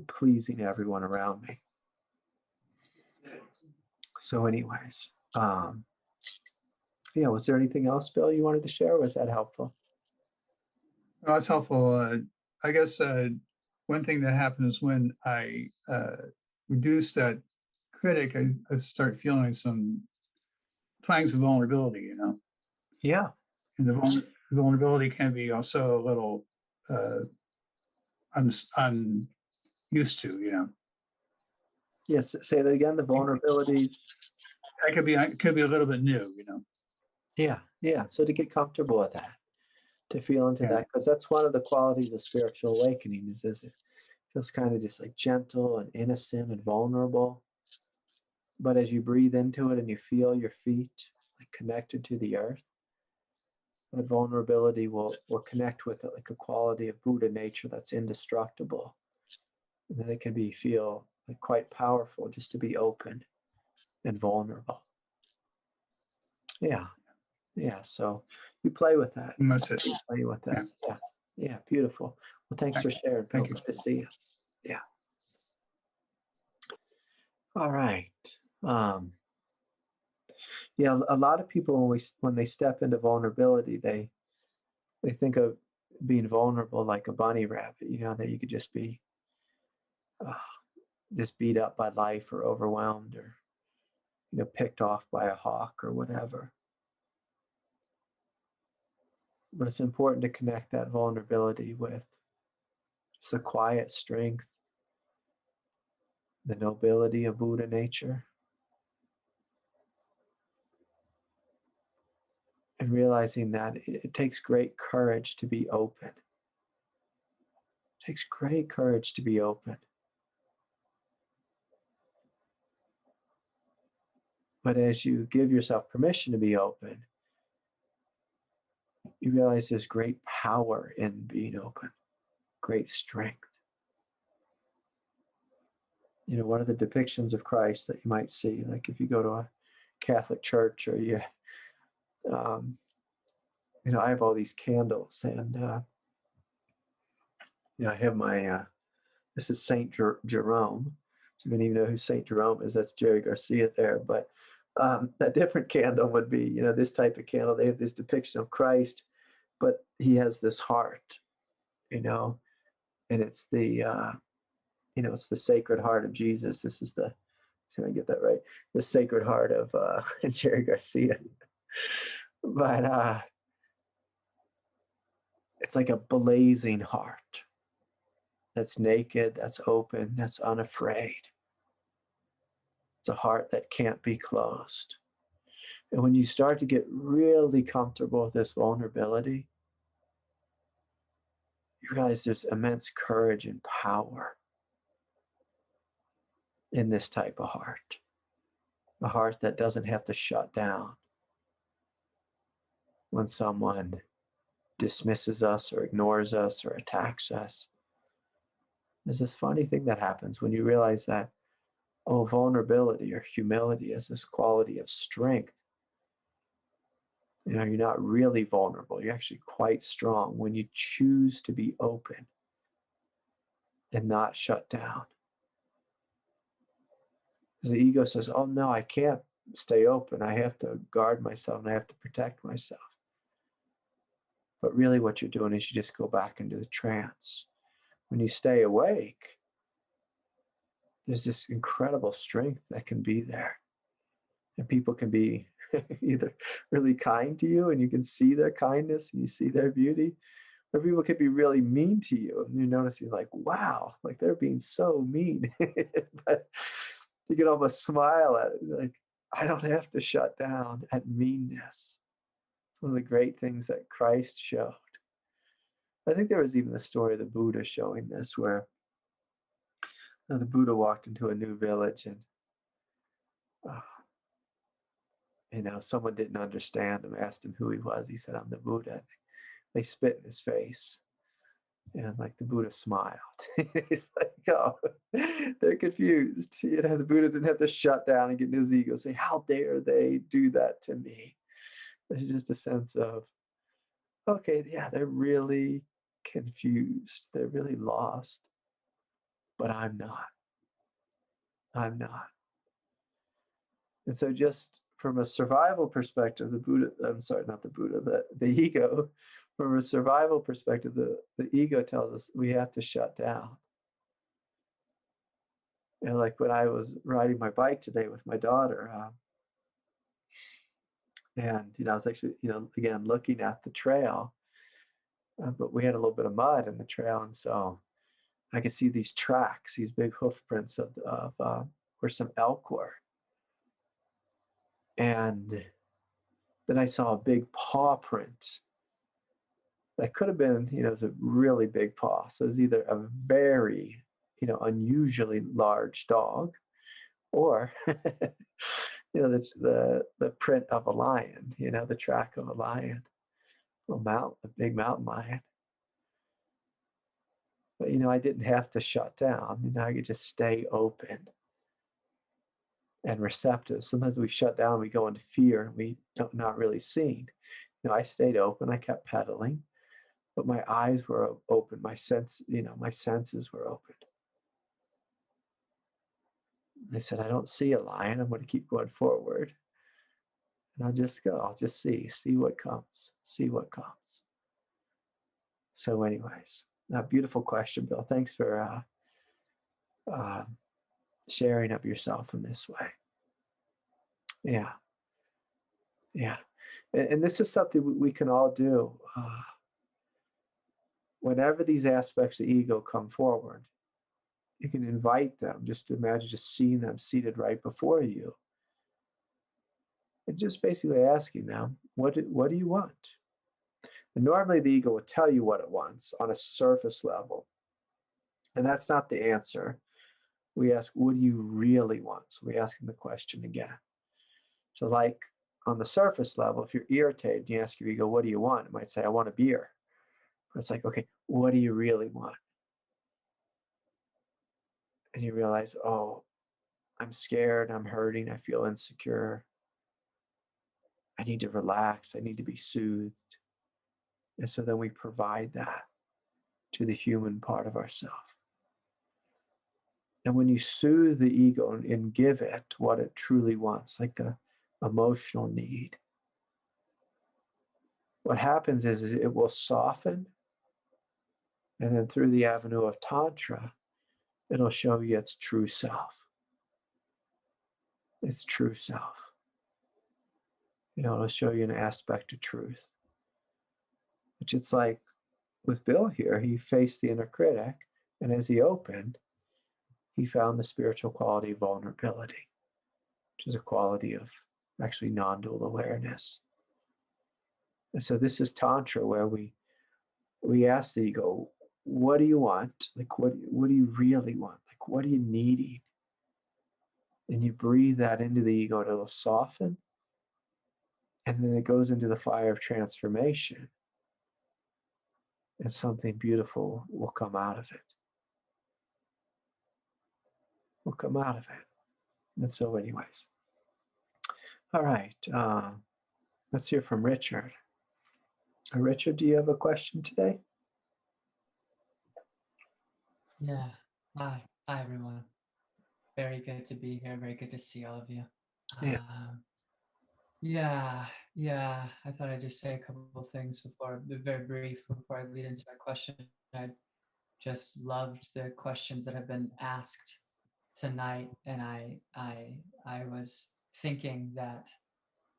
pleasing everyone around me. So anyways, yeah, was there anything else, Bill, you wanted to share? Was that helpful? Well, that's helpful. I guess one thing that happens when I reduce that critic, I start feeling some pangs of vulnerability, you know. Yeah. And the vulnerability can be also a little unused to, you know. Yes, say that again, the vulnerabilities. It could be a little bit new, you know. Yeah, yeah. So to get comfortable with that, to feel into Yeah. that, because that's one of the qualities of spiritual awakening is it feels kind of just like gentle and innocent and vulnerable. But as you breathe into it and you feel your feet like connected to the earth, that vulnerability will connect with it like a quality of Buddha nature that's indestructible. And then it can feel like quite powerful just to be open and vulnerable. Yeah. Yeah. So you play with that. That's it. You play with that. Yeah. Yeah. Beautiful. Well, thanks for sharing. Thank you. Good to see you. Yeah. All right. Yeah, a lot of people when they step into vulnerability, they think of being vulnerable like a bunny rabbit, you know, that you could just be just beat up by life or overwhelmed or, you know, picked off by a hawk or whatever. But it's important to connect that vulnerability with just the quiet strength, the nobility of Buddha nature, and realizing that it takes great courage to be open. It takes great courage to be open. But as you give yourself permission to be open, you realize there's great power in being open, great strength. You know, one of the depictions of Christ that you might see, like if you go to a Catholic church or you know, I have all these candles and, you know, I have my, this is St. Jerome. So you don't even know who St. Jerome is. That's Jerry Garcia there. But a different candle would be, you know, this type of candle. They have this depiction of Christ, but he has this heart, you know, and it's the, you know, it's the Sacred Heart of Jesus. This is the, so I get that right, the Sacred Heart of Jerry Garcia. But it's like a blazing heart that's naked, that's open, that's unafraid. It's a heart that can't be closed. And when you start to get really comfortable with this vulnerability, you realize there's immense courage and power in this type of heart. A heart that doesn't have to shut down when someone dismisses us or ignores us or attacks us. There's this funny thing that happens when you realize that, oh, vulnerability or humility is this quality of strength. You know, you're not really vulnerable. You're actually quite strong when you choose to be open and not shut down. Because the ego says, oh no, I can't stay open. I have to guard myself and I have to protect myself. But really what you're doing is you just go back into the trance. When you stay awake, there's this incredible strength that can be there. And people can be either really kind to you and you can see their kindness and you see their beauty, or people could be really mean to you and you're noticing like, wow, like they're being so mean. But you can almost smile at it, like, I don't have to shut down at meanness. It's one of the great things that Christ showed. I think there was even the story of the Buddha showing this, where the Buddha walked into a new village and you know, someone didn't understand him, asked him who he was. He said, I'm the Buddha. They spit in his face. And like the Buddha smiled. He's like, oh, they're confused. You know, the Buddha didn't have to shut down and get in his ego, say, how dare they do that to me? There's just a sense of okay, yeah, they're really confused. They're really lost. But I'm not. I'm not. And so just from a survival perspective, the Buddha, I'm sorry, not the Buddha, the ego, from a survival perspective, the ego tells us we have to shut down. And like when I was riding my bike today with my daughter, and I was actually, again, looking at the trail, but we had a little bit of mud in the trail, and so I could see these tracks, these big hoof prints of where some elk were. And then I saw a big paw print that could have been, it was a really big paw. So it was either a very, unusually large dog, or, the print of a lion, the track of a lion, a big mountain lion. But, I didn't have to shut down. I could just stay open and receptive. Sometimes we shut down, we go into fear, and we don't not really seeing. I stayed open, I kept pedaling, but my eyes were open, my senses were open. I said, I don't see a lion, I'm going to keep going forward. And I'll just go, I'll just see what comes, see what comes. So anyways, a beautiful question, Bill. Thanks for sharing of yourself in this way. Yeah. And this is something we can all do. Whenever these aspects of ego come forward, you can invite them. Just imagine just seeing them seated right before you. And just basically asking them, what do you want? And normally the ego will tell you what it wants on a surface level. And that's not the answer. We ask, what do you really want? So we ask them the question again. So like on the surface level, if you're irritated, you ask your ego, what do you want? It might say, I want a beer. But it's like, okay, what do you really want? And you realize, oh, I'm scared, I'm hurting, I feel insecure. I need to relax, I need to be soothed. And so then we provide that to the human part of ourselves. And when you soothe the ego and give it what it truly wants, like the emotional need, what happens is it will soften. And then through the avenue of Tantra, it'll show you its true self. Its true self. It'll show you an aspect of truth. Which it's like with Bill here, he faced the inner critic, and as he opened, he found the spiritual quality of vulnerability, which is a quality of actually non-dual awareness. And so this is Tantra, where we ask the ego, what do you want? Like, what do you really want? Like, what are you needing? And you breathe that into the ego, and it'll soften. And then it goes into the fire of transformation. And something beautiful will come out of it. Will come out of it. And so anyways. All right. Let's hear from Richard. Richard, do you have a question today? Yeah. Hi, everyone. Very good to be here. Very good to see all of you. Yeah. I thought I'd just say a couple of things very brief before I lead into my question. I just loved the questions that have been asked tonight, and I was thinking that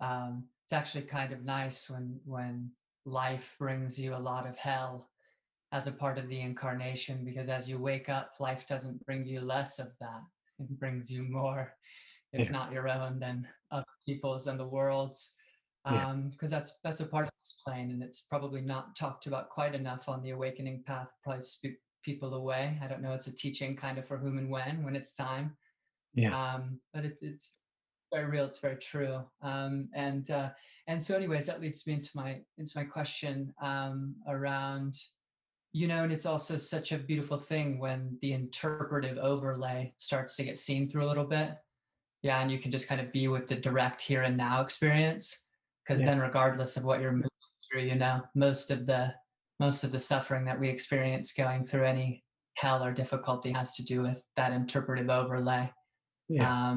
it's actually kind of nice when life brings you a lot of hell as a part of the incarnation, because as you wake up, life doesn't bring you less of that. It brings you more, if not your own, then other people's and the world's. Because that's a part of this plane, and it's probably not talked about quite enough on the awakening path. Probably spook people away. I don't know. It's a teaching kind of for whom and when it's time. But it's very real. It's very true. And so, anyways, that leads me into my question around. And it's also such a beautiful thing when the interpretive overlay starts to get seen through a little bit. Yeah, and you can just kind of be with the direct here and now experience, because then regardless of what you're moving true. You know, most of the suffering that we experience going through any hell or difficulty has to do with that interpretive overlay. Yeah.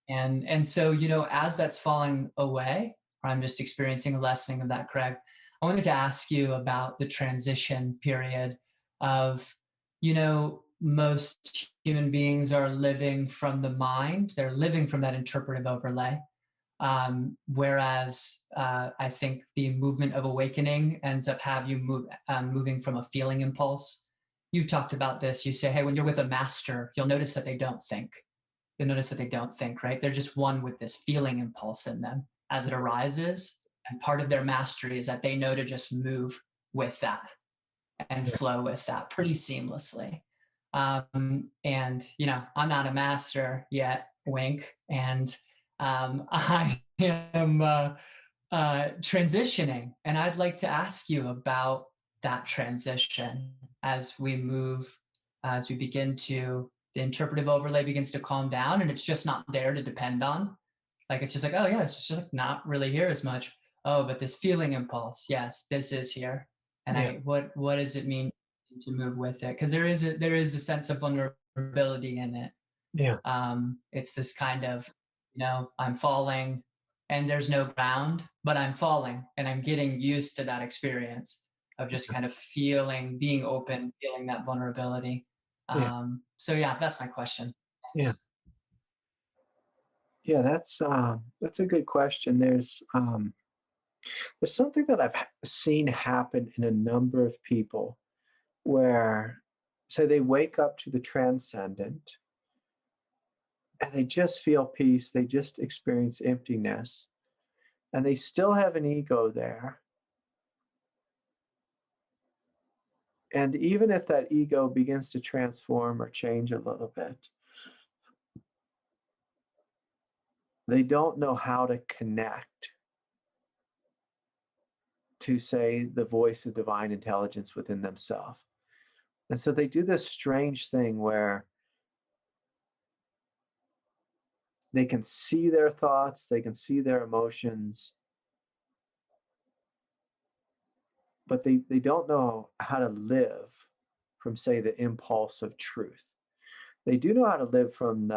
And so, you know, as that's falling away, or I'm just experiencing a lessening of that, Craig, I wanted to ask you about the transition period of, you know, most human beings are living from the mind. They're living from that interpretive overlay. Whereas I think the movement of awakening ends up moving from a feeling impulse. You've talked about this. You say, hey, when you're with a master, you'll notice that they don't think. You'll notice that they don't think, right? They're just one with this feeling impulse in them as it arises. And part of their mastery is that they know to just move with that and flow with that pretty seamlessly. And, you know, I'm not a master yet, wink. And I am transitioning. And I'd like to ask you about that transition as we begin to, the interpretive overlay begins to calm down, and it's just not there to depend on. Like, it's just like, oh yeah, it's just like not really here as much. Oh, but this feeling impulse, yes, this is here. And what does it mean to move with it? Because there is a sense of vulnerability in it. Yeah. It's this kind of, you know, I'm falling and there's no ground, but I'm falling, and I'm getting used to that experience of just kind of being open, feeling that vulnerability. So yeah, that's my question. Yeah. Yeah, that's a good question. There's something that I've seen happen in a number of people where, say, they wake up to the transcendent and they just feel peace, they just experience emptiness, and they still have an ego there. And even if that ego begins to transform or change a little bit, they don't know how to connect to, say, the voice of divine intelligence within themselves. And so they do this strange thing where they can see their thoughts, they can see their emotions, but they don't know how to live from, say, the impulse of truth. They do know how to live from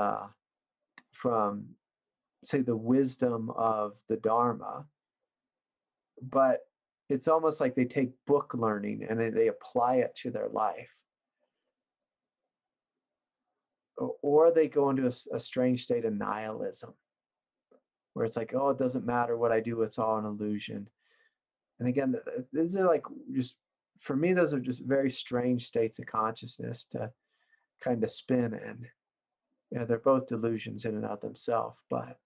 say, the wisdom of the Dharma, but it's almost like they take book learning and they apply it to their life. Or they go into a strange state of nihilism, where it's like, oh, it doesn't matter what I do, it's all an illusion. And again, these are like, just for me, those are just very strange states of consciousness to kind of spin in. You know, they're both delusions in and of themselves, but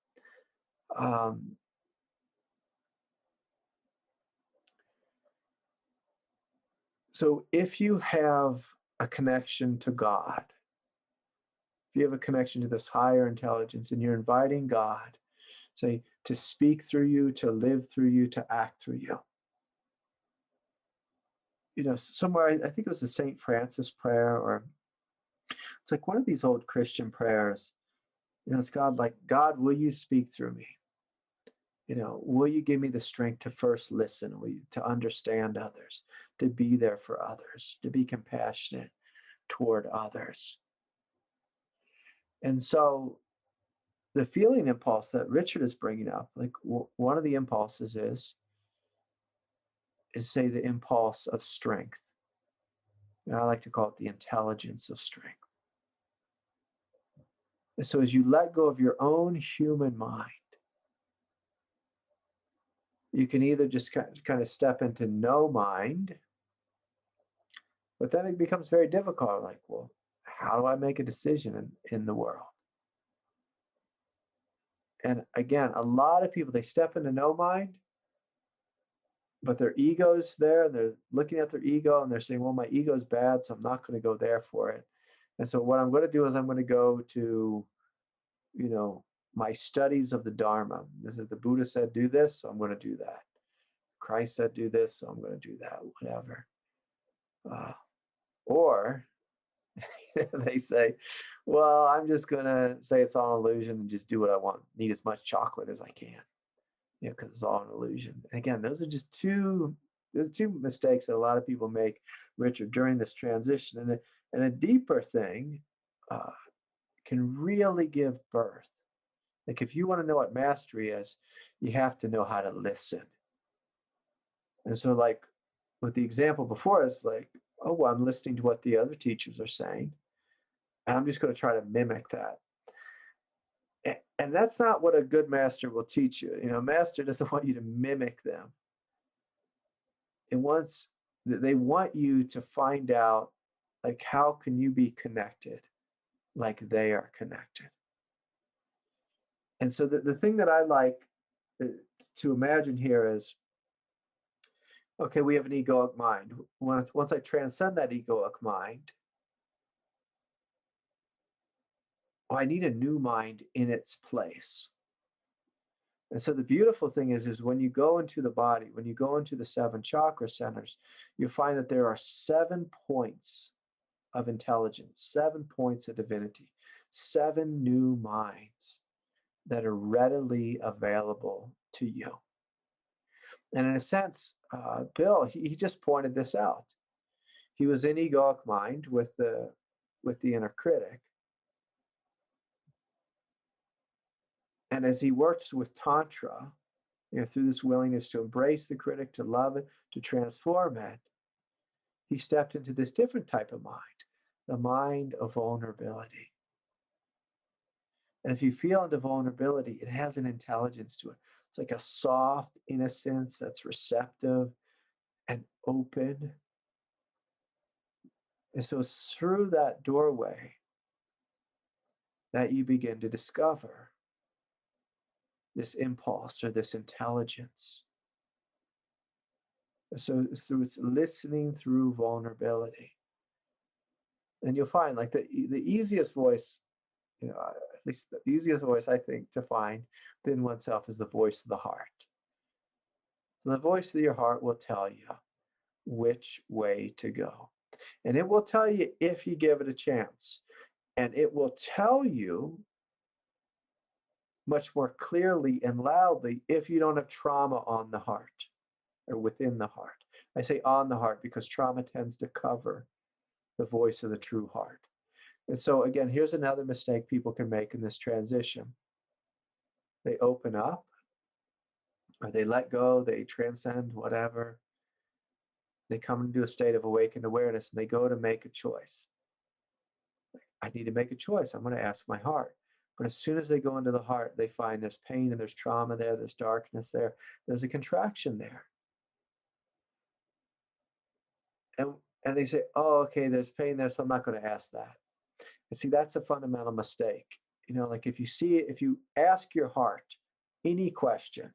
so if you have a connection to God, if you have a connection to this higher intelligence, and you're inviting God, say, to speak through you, to live through you, to act through you. You know, somewhere, I think it was the St. Francis prayer, or it's like one of these old Christian prayers. You know, it's God, like, God, will you speak through me? You know, will you give me the strength to first listen, to understand others, to be there for others, to be compassionate toward others? And so the feeling impulse that Richard is bringing up, like one of the impulses is say the impulse of strength. And I like to call it the intelligence of strength. And so as you let go of your own human mind, you can either just kind of step into no mind, but then it becomes very difficult. Like, well, how do I make a decision in the world? And again, a lot of people, they step into no mind, but their ego's there, and they're looking at their ego and they're saying, well, my ego's bad, so I'm not going to go there for it. And so what I'm going to do is I'm going to go to, you know, my studies of the Dharma. This is, the Buddha said, do this, so I'm going to do that. Christ said, do this, so I'm going to do that, whatever. Or they say, well, I'm just going to say it's all an illusion and just do what I want, need as much chocolate as I can. because it's all an illusion. And again, those are just two mistakes that a lot of people make, Richard, during this transition. And a deeper thing can really give birth. Like if you want to know what mastery is, you have to know how to listen. And so like with the example before, it's like, oh, well, I'm listening to what the other teachers are saying, and I'm just going to try to mimic that. And that's not what a good master will teach you. You know, a master doesn't want you to mimic them. They want you to find out, like, how can you be connected like they are connected? And so the thing that I like to imagine here is, okay, we have an egoic mind. Once I transcend that egoic mind, I need a new mind in its place. And so the beautiful thing is when you go into the body, when you go into the 7 chakra centers, you find that there are 7 points of intelligence, 7 points of divinity, 7 new minds that are readily available to you. And in a sense, Bill, he just pointed this out. He was in egoic mind with the inner critic. And as he works with Tantra, through this willingness to embrace the critic, to love it, to transform it, he stepped into this different type of mind, the mind of vulnerability. And if you feel into vulnerability, it has an intelligence to it. It's like a soft innocence that's receptive and open. And so it's through that doorway that you begin to discover this impulse or this intelligence. So it's listening through vulnerability. And you'll find like the easiest voice, at least the easiest voice I think to find within oneself is the voice of the heart. So the voice of your heart will tell you which way to go. And it will tell you if you give it a chance. And it will tell you much more clearly and loudly if you don't have trauma on the heart or within the heart. I say on the heart because trauma tends to cover the voice of the true heart. And so again, here's another mistake people can make in this transition. They open up, or they let go, they transcend whatever. They come into a state of awakened awareness and they go to make a choice. I need to make a choice. I'm going to ask my heart. But as soon as they go into the heart, they find there's pain and there's trauma there, there's darkness there, there's a contraction there. And they say, oh, okay, there's pain there, so I'm not going to ask that. And see, that's a fundamental mistake. Like if you ask your heart any question,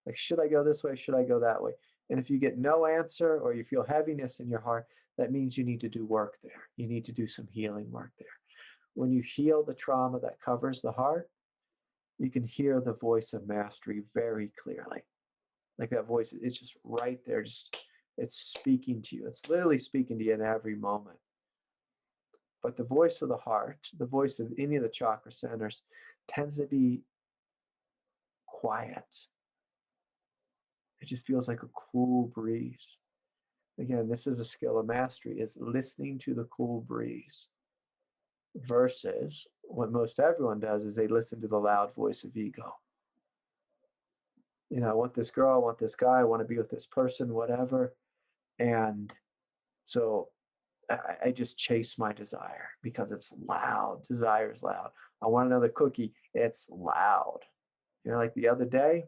like, should I go this way? Should I go that way? And if you get no answer or you feel heaviness in your heart, that means you need to do work there. You need to do some healing work there. When you heal the trauma that covers the heart, you can hear the voice of mastery very clearly. Like that voice, it's just right there. It's speaking to you. It's literally speaking to you in every moment. But the voice of the heart, the voice of any of the chakra centers, tends to be quiet. It just feels like a cool breeze. Again, this is a skill of mastery, is listening to the cool breeze versus what most everyone does is they listen to the loud voice of ego. I want this girl, I want this guy, I want to be with this person, whatever. And so I just chase my desire because it's loud. Desire is loud. I want another cookie. It's loud. Like the other day,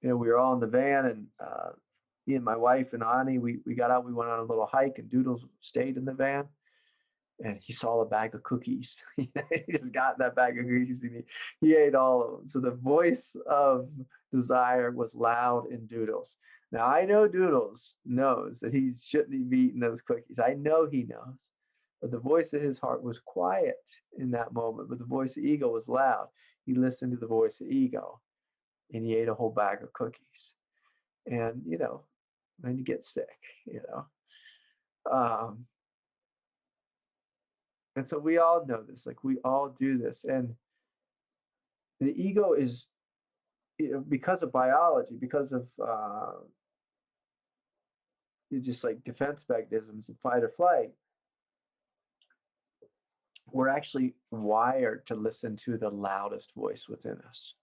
we were all in the van, and me and my wife and Ani, we got out, we went on a little hike, and Doodles stayed in the van, and he saw a bag of cookies. He just got that bag of cookies, and he ate all of them. So the voice of desire was loud in Doodles. Now I know Doodles knows that he shouldn't be eating those cookies. I know he knows. But the voice of his heart was quiet in that moment, but the voice of ego was loud. He listened to the voice of ego, and he ate a whole bag of cookies. And, then you get sick, And so we all know this, like we all do this. And the ego is, because of biology, because of just like defense mechanisms and fight or flight, we're actually wired to listen to the loudest voice within us.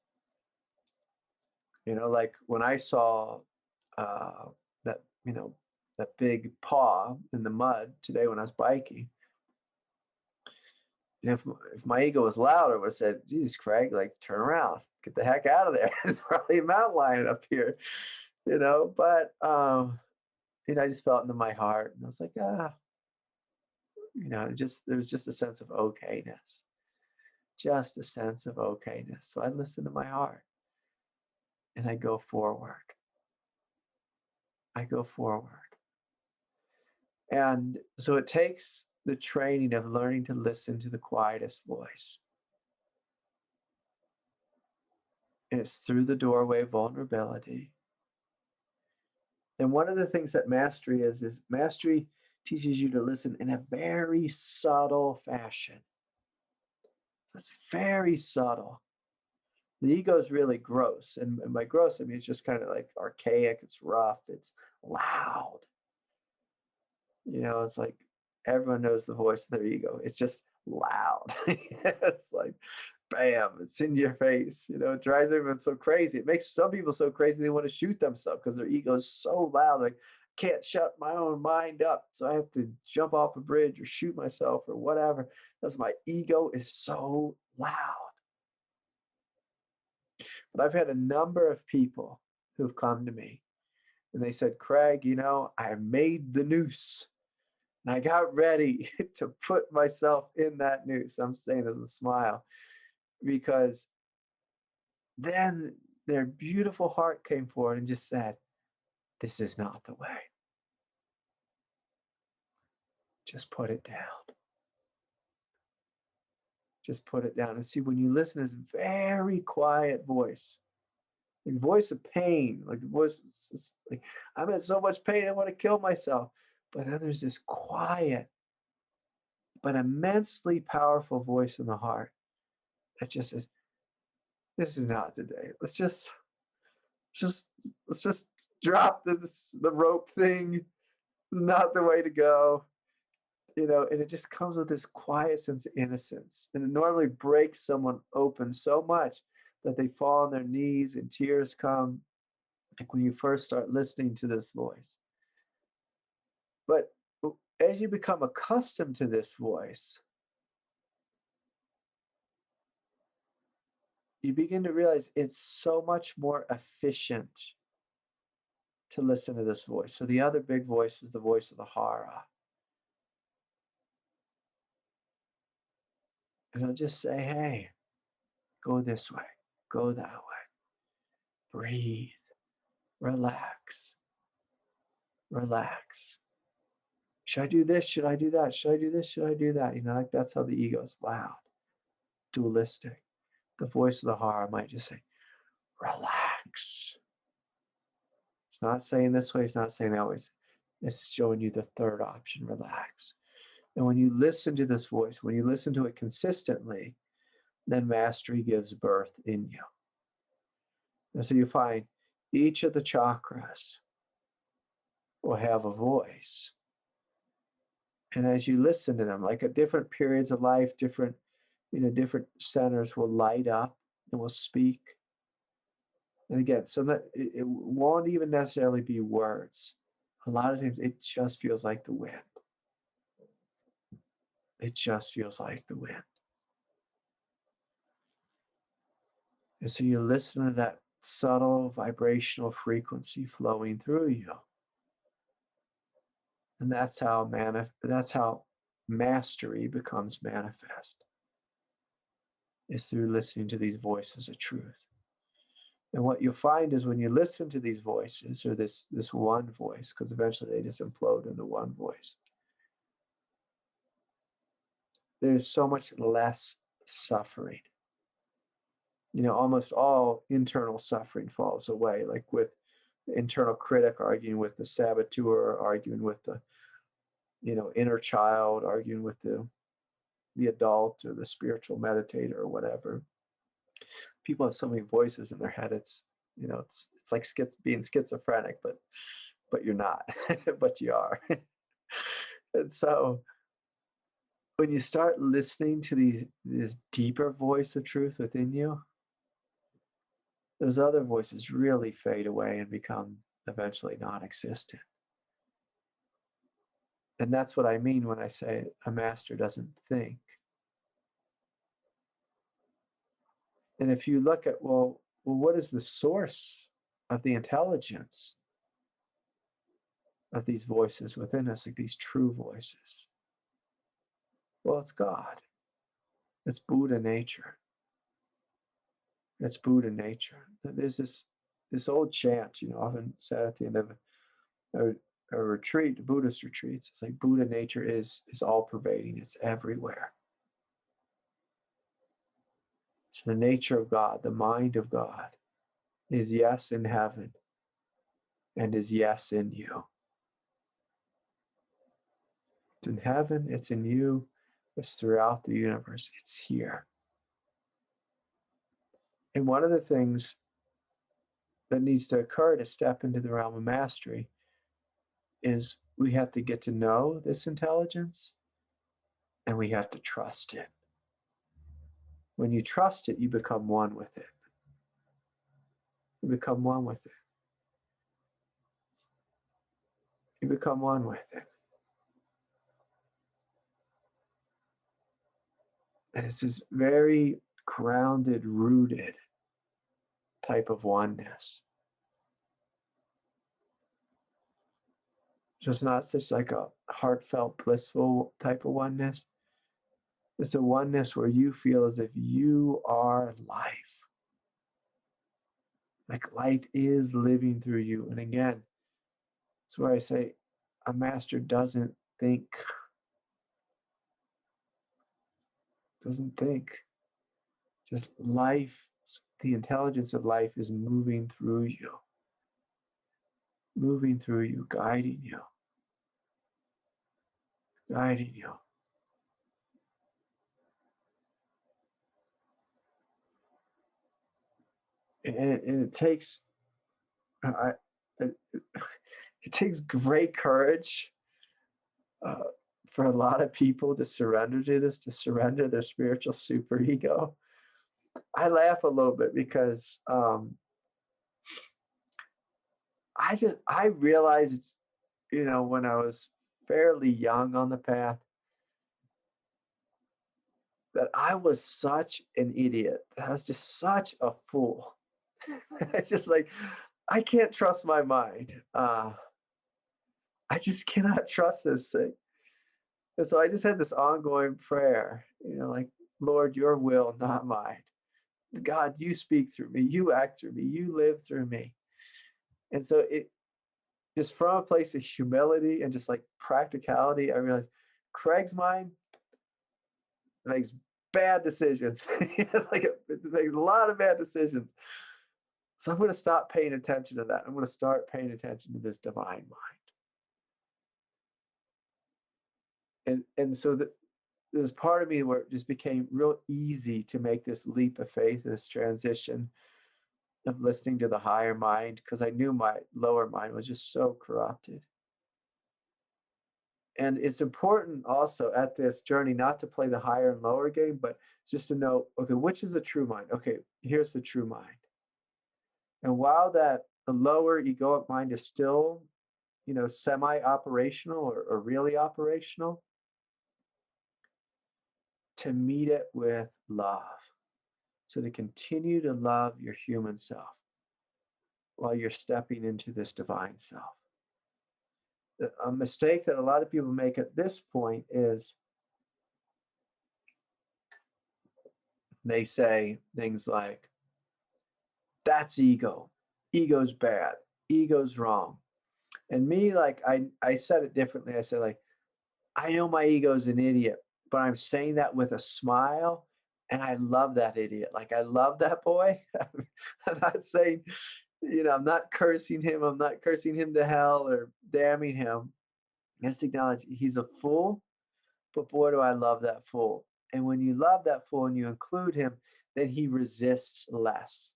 Like when I saw that, that big paw in the mud today when I was biking, if my ego was louder, I would have said, Jesus, Craig, like, turn around, get the heck out of there. There's probably a mountain lion up here, but, I just felt into my heart, and I was like, there's just a sense of okayness, just a sense of okayness. So I listen to my heart and I go forward. And so it takes the training of learning to listen to the quietest voice. And it's through the doorway of vulnerability. And one of the things that mastery is mastery teaches you to listen in a very subtle fashion. So it's very subtle. The ego is really gross. And by gross, I mean, it's just kind of like archaic, it's rough, it's loud. It's like everyone knows the voice of their ego. It's just loud. It's like, bam, it's in your face. It drives everyone so crazy. It makes some people so crazy they want to shoot themselves because their ego is so loud. Like, I can't shut my own mind up. So I have to jump off a bridge or shoot myself or whatever. Because my ego is so loud. But I've had a number of people who've come to me and they said, Craig, I made the noose. And I got ready to put myself in that noose. I'm saying as a smile, because then their beautiful heart came forward and just said, this is not the way. Just put it down. Just put it down. And see, when you listen to this very quiet voice, like voice of pain, like the voice is like, I'm in so much pain, I want to kill myself. But then there's this quiet, but immensely powerful voice in the heart that just says, this is not the day. Let's just drop the rope thing. It's not the way to go. And it just comes with this quiet sense of innocence. And it normally breaks someone open so much that they fall on their knees and tears come, like when you first start listening to this voice. But as you become accustomed to this voice, you begin to realize it's so much more efficient to listen to this voice. So the other big voice is the voice of the Hara. And it'll just say, hey, go this way, go that way. Breathe, relax, relax. Should I do this? Should I do that? Should I do this? Should I do that? Like that's how the ego is loud, dualistic. The voice of the Hara might just say, relax. It's not saying this way, it's not saying that way. It's showing you the third option, relax. And when you listen to this voice, when you listen to it consistently, then mastery gives birth in you. And so you find each of the chakras will have a voice. And as you listen to them, like at different periods of life, different centers will light up and will speak. And again, so that it won't even necessarily be words. A lot of times it just feels like the wind. It just feels like the wind. And so you listen to that subtle vibrational frequency flowing through you. And that's how mastery becomes manifest. It's through listening to these voices of truth. And what you'll find is when you listen to these voices, or this one voice, because eventually they just implode into one voice, there's so much less suffering. Almost all internal suffering falls away, like with the internal critic arguing with the saboteur, arguing with the inner child, arguing with the adult or the spiritual meditator or whatever. people have so many voices in their head. It's, you know, it's like being schizophrenic, but you're not, but you are. And so when you start listening to this deeper voice of truth within you, those other voices really fade away and become eventually non-existent. And that's what I mean when I say a master doesn't think. And if you look at, well, what is the source of the intelligence of these voices within us, like these true voices? Well, it's God. It's Buddha nature. It's Buddha nature. There's this old chant, you know, often said at the end of a retreat, a Buddhist retreats. It's like Buddha nature is all pervading. It's everywhere. It's the nature of God, the mind of God is yes in heaven and is yes in you. It's in heaven, it's in you, it's throughout the universe, it's here. And one of the things that needs to occur to step into the realm of mastery is we have to get to know this intelligence and we have to trust it. When you trust it, you become one with it. You become one with it. You become one with it. And it's this very grounded, rooted type of oneness. Just not just like a heartfelt, blissful type of oneness. It's a oneness where you feel as if you are life. Like life is living through you. And again, that's where I say a master doesn't think. Doesn't think. Just life, the intelligence of life is moving through you. Moving through you, guiding you. Guiding you. And it takes it takes great courage for a lot of people to surrender to this, to surrender their spiritual superego. I laugh a little bit because I realized, you know, when I was fairly young on the path, that I was such an idiot. I was just such a fool. It's just like, I can't trust my mind. I just cannot trust this thing. And so I just had this ongoing prayer, you know, like, Lord, your will, not mine. God, you speak through me, you act through me, you live through me. And so it just from a place of humility and just like practicality, I realized Craig's mind makes bad decisions. It's like it makes a lot of bad decisions. So I'm going to stop paying attention to that. I'm going to start paying attention to this divine mind. And so there's part of me where it just became real easy to make this leap of faith, this transition of listening to the higher mind, because I knew my lower mind was just so corrupted. And it's important also at this journey not to play the higher and lower game, but just to know, okay, which is the true mind? Okay, here's the true mind. And while the lower egoic mind is still, you know, semi-operational or really operational, to meet it with love. So to continue to love your human self while you're stepping into this divine self. A mistake that a lot of people make at this point is they say things like, that's ego. Ego's bad. Ego's wrong. And me, like, I said it differently. I said, like, I know my ego's an idiot, but I'm saying that with a smile. And I love that idiot. Like, I love that boy. I'm not saying, you know, I'm not cursing him. I'm not cursing him to hell or damning him. I just acknowledge he's a fool, but boy, do I love that fool. And when you love that fool and you include him, then he resists less.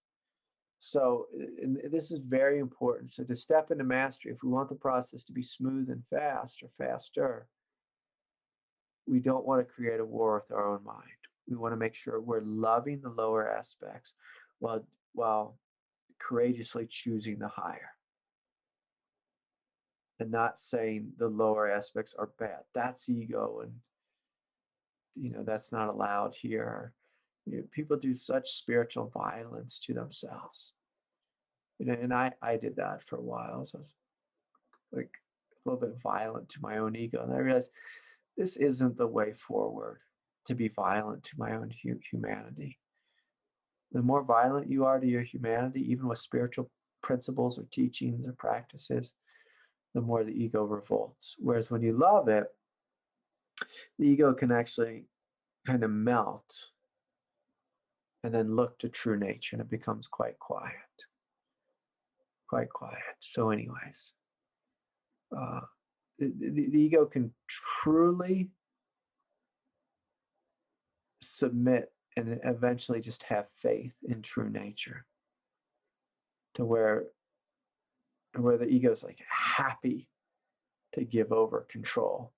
So and this is very important. So to step into mastery, if we want the process to be smooth and fast or faster, we don't want to create a war with our own mind. We want to make sure we're loving the lower aspects while courageously choosing the higher. And not saying the lower aspects are bad. That's ego, and that's not allowed here. People do such spiritual violence to themselves. And I did that for a while. So I was like a little bit violent to my own ego. And I realized this isn't the way forward, to be violent to my own humanity. The more violent you are to your humanity, even with spiritual principles or teachings or practices, the more the ego revolts. Whereas when you love it, the ego can actually kind of melt and then look to true nature, and it becomes quite quiet. Quite quiet. So anyways, the ego can truly submit and eventually just have faith in true nature, to where the ego is like happy to give over control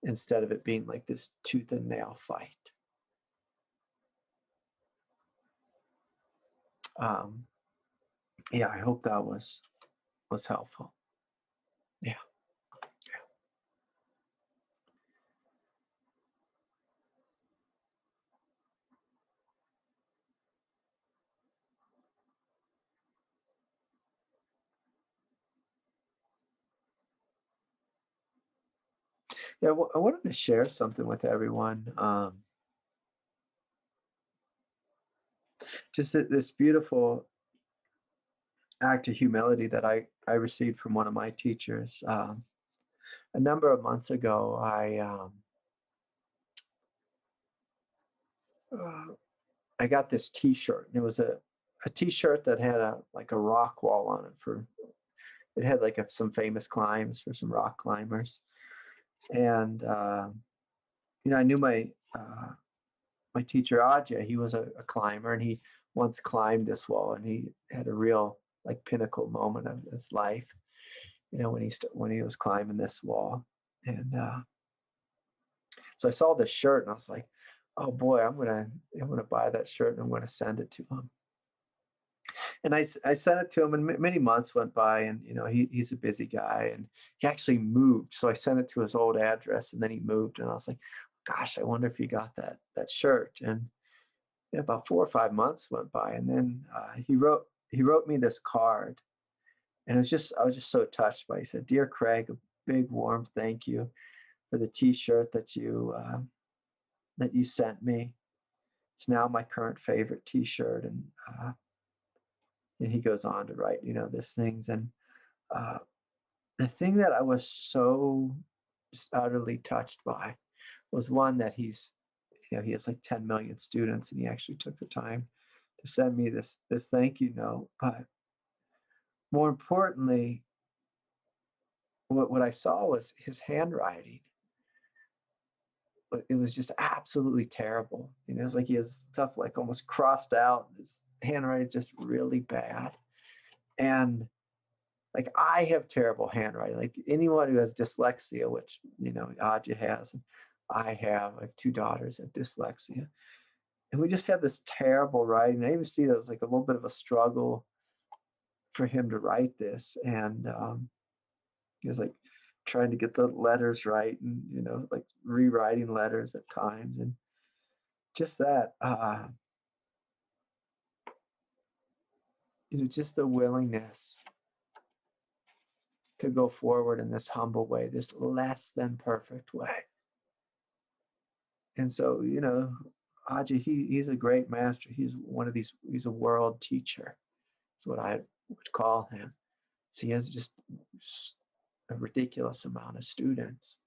instead of it being like this tooth and nail fight. Yeah, I hope that was helpful. Yeah. Yeah, well, I wanted to share something with everyone. Just this beautiful act of humility that I received from one of my teachers. A number of months ago, I got this T-shirt. It was a T-shirt that had a rock wall on it. It had some famous climbs for some rock climbers, and I knew my teacher Adya. He was a climber, and he once climbed this wall, and he had a real pinnacle moment of his life. When he was climbing this wall, and so I saw this shirt, and I was like, "Oh boy, I'm gonna buy that shirt, and I'm gonna send it to him." And I sent it to him, and many months went by, and he's a busy guy, and he actually moved. So I sent it to his old address, and then he moved, and I was like, "Gosh, I wonder if he got that shirt." And about 4 or 5 months went by, and then he wrote me this card, and I was just so touched by it. He said, "Dear Craig, a big warm thank you for the T-shirt that you sent me. It's now my current favorite T-shirt." And he goes on to write, these things. And the thing that I was so just utterly touched by was one that he has 10 million students, and he actually took the time to send me this thank you note. But more importantly, what I saw was his handwriting. It was just absolutely terrible. It was like he has stuff almost crossed out. His handwriting is just really bad. And I have terrible handwriting. Anyone who has dyslexia, which Adya has, and I have 2 daughters that have dyslexia, and we just have this terrible writing. I even see that as a little bit of a struggle for him to write this, and he was trying to get the letters right, and rewriting letters at times, and just that just the willingness to go forward in this humble way, this less than perfect way. And so, Ajay, he's a great master. He's a world teacher. That's what I would call him. So he has just a ridiculous amount of students.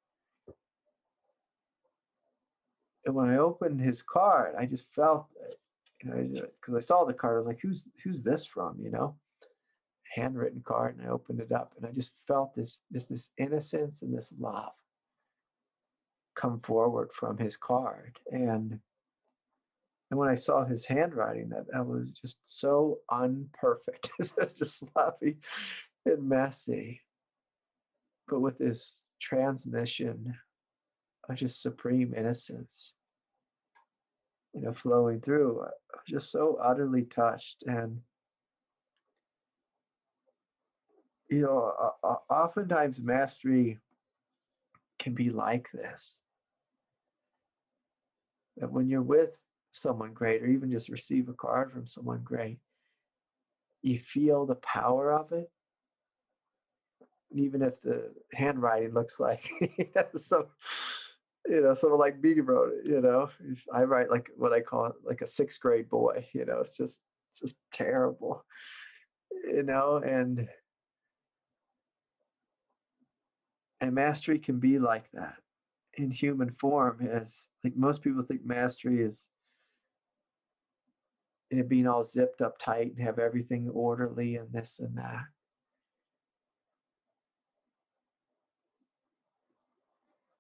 And when I opened his card, I just felt, because I saw the card, I was like, who's this from, handwritten card, and I opened it up, and I just felt this innocence and this love come forward from his card. And And when I saw his handwriting, that was just so unperfect. It's just sloppy and messy. But with this transmission of just supreme innocence, flowing through, I was just so utterly touched. And, oftentimes mastery can be like this. That when you're with someone great, or even just receive a card from someone great, you feel the power of it. Even if the handwriting looks like someone like me wrote it. I write like what I call it, like a 6th grade boy. It's just terrible. And mastery can be like that in human form. As like most people think mastery is being all zipped up tight and have everything orderly and this and that.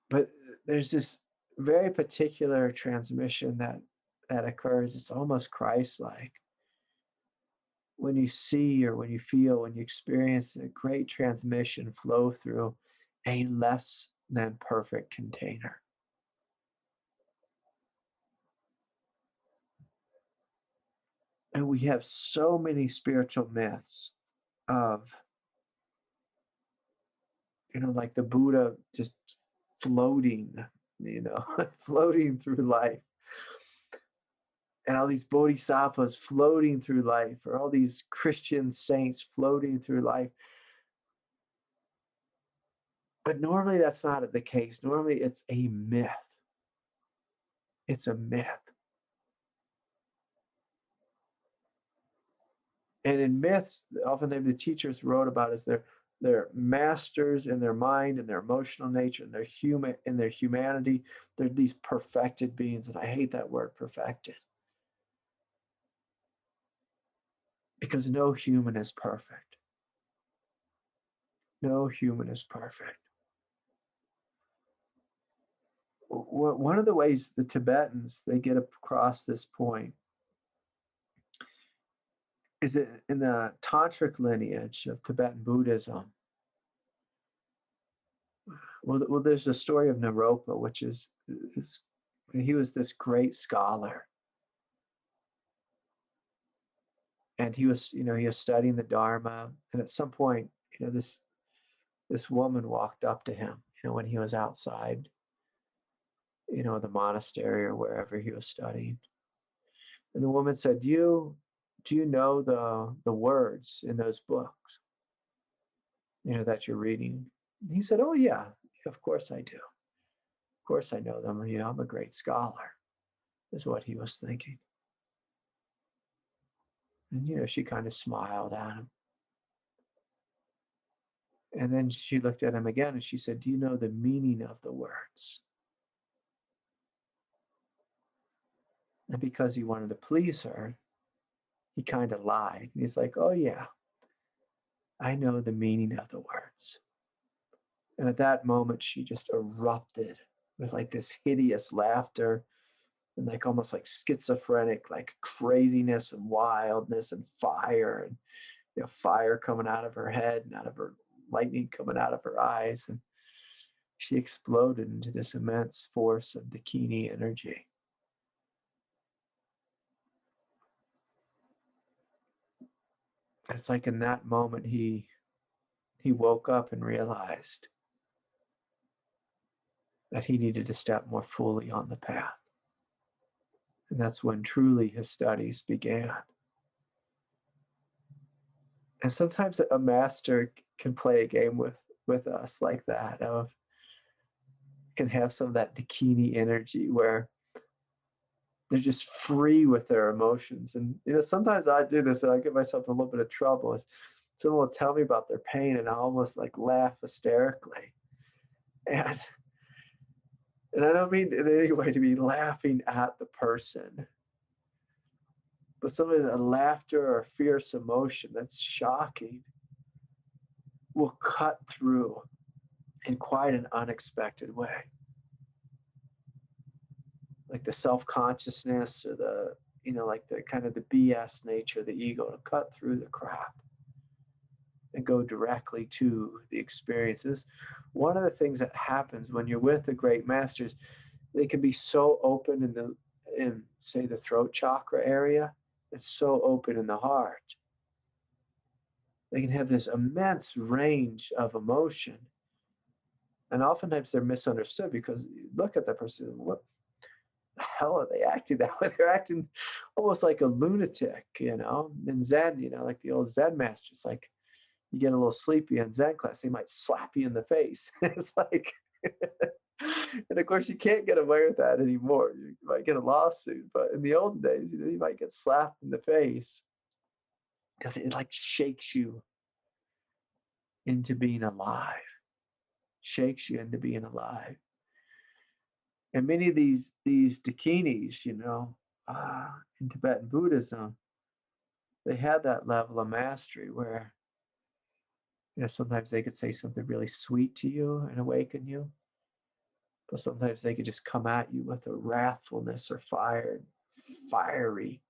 But there's this very particular transmission that occurs. It's almost Christ-like. When you see, or when you feel, when you experience a great transmission flow through a less than perfect container. And we have so many spiritual myths of, like the Buddha just floating, floating through life. And all these bodhisattvas floating through life, or all these Christian saints floating through life. But normally that's not the case. Normally it's a myth. It's a myth. And in myths, often the teachers wrote about as they're masters in their mind and their emotional nature and their humanity. They're these perfected beings, and I hate that word, perfected. Because no human is perfect. No human is perfect. One of the ways the Tibetans, they get across this point is in the tantric lineage of Tibetan Buddhism. Well, there's a story of Naropa, which is he was this great scholar. And he was studying the Dharma. And at some point, this woman walked up to him, when he was outside, the monastery or wherever he was studying. And the woman said, do you know the words in those books, that you're reading? And he said, oh yeah, of course I do. Of course I know them. I'm a great scholar, is what he was thinking. And, she kind of smiled at him. And then she looked at him again and she said, do you know the meaning of the words? And because he wanted to please her, he kind of lied. And he's like, oh yeah, I know the meaning of the words. And at that moment, she just erupted with like this hideous laughter and like almost like schizophrenic, like craziness and wildness and fire, and fire coming out of her head and out of her, lightning coming out of her eyes. And she exploded into this immense force of Dakini energy. It's like in that moment, he woke up and realized that he needed to step more fully on the path. And that's when truly his studies began. And sometimes a master can play a game with us like that, can have some of that Dakini energy where they're just free with their emotions. And sometimes I do this and I give myself a little bit of trouble. Is someone will tell me about their pain and I almost like laugh hysterically. And I don't mean in any way to be laughing at the person, but some of the laughter or fierce emotion that's shocking will cut through in quite an unexpected way. Like the self-consciousness or like the kind of the BS nature of the ego, to cut through the crap and go directly to the experiences. One of the things that happens when you're with the great masters, they can be so open in say the throat chakra area. It's so open in the heart. They can have this immense range of emotion. And oftentimes they're misunderstood because you look at the person, what the hell are they acting that way? They're acting almost like a lunatic, in Zen, like the old Zen masters, like you get a little sleepy in Zen class, they might slap you in the face. It's like, and of course you can't get away with that anymore. You might get a lawsuit, but in the old days, you might get slapped in the face because it like shakes you into being alive, shakes you into being alive. And many of these dakinis, in Tibetan Buddhism, they had that level of mastery where, sometimes they could say something really sweet to you and awaken you, but sometimes they could just come at you with a wrathfulness or fiery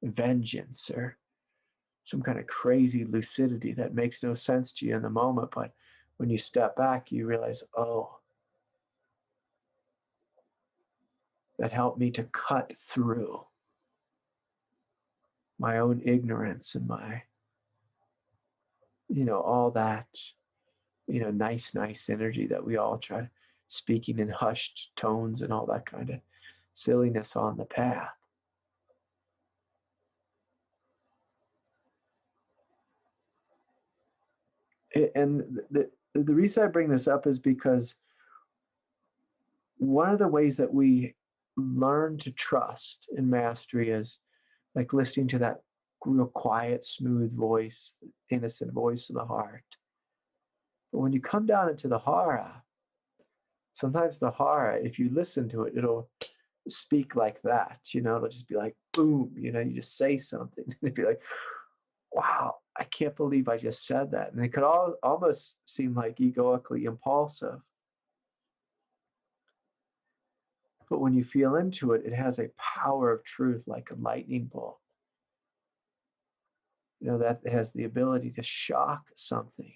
vengeance or some kind of crazy lucidity that makes no sense to you in the moment. But when you step back, you realize, oh, that helped me to cut through my own ignorance and my, all that, nice energy that we all try speaking in hushed tones and all that kind of silliness on the path. And the reason I bring this up is because one of the ways that we learn to trust in mastery is like listening to that real quiet, smooth voice, innocent voice of the heart. But when you come down into the hara, sometimes the hara, if you listen to it, it'll speak like that, it'll just be like, boom, you just say something. And it'd be like, wow, I can't believe I just said that. And it could almost seem like egoically impulsive. But when you feel into it, it has a power of truth like a lightning bolt. That has the ability to shock something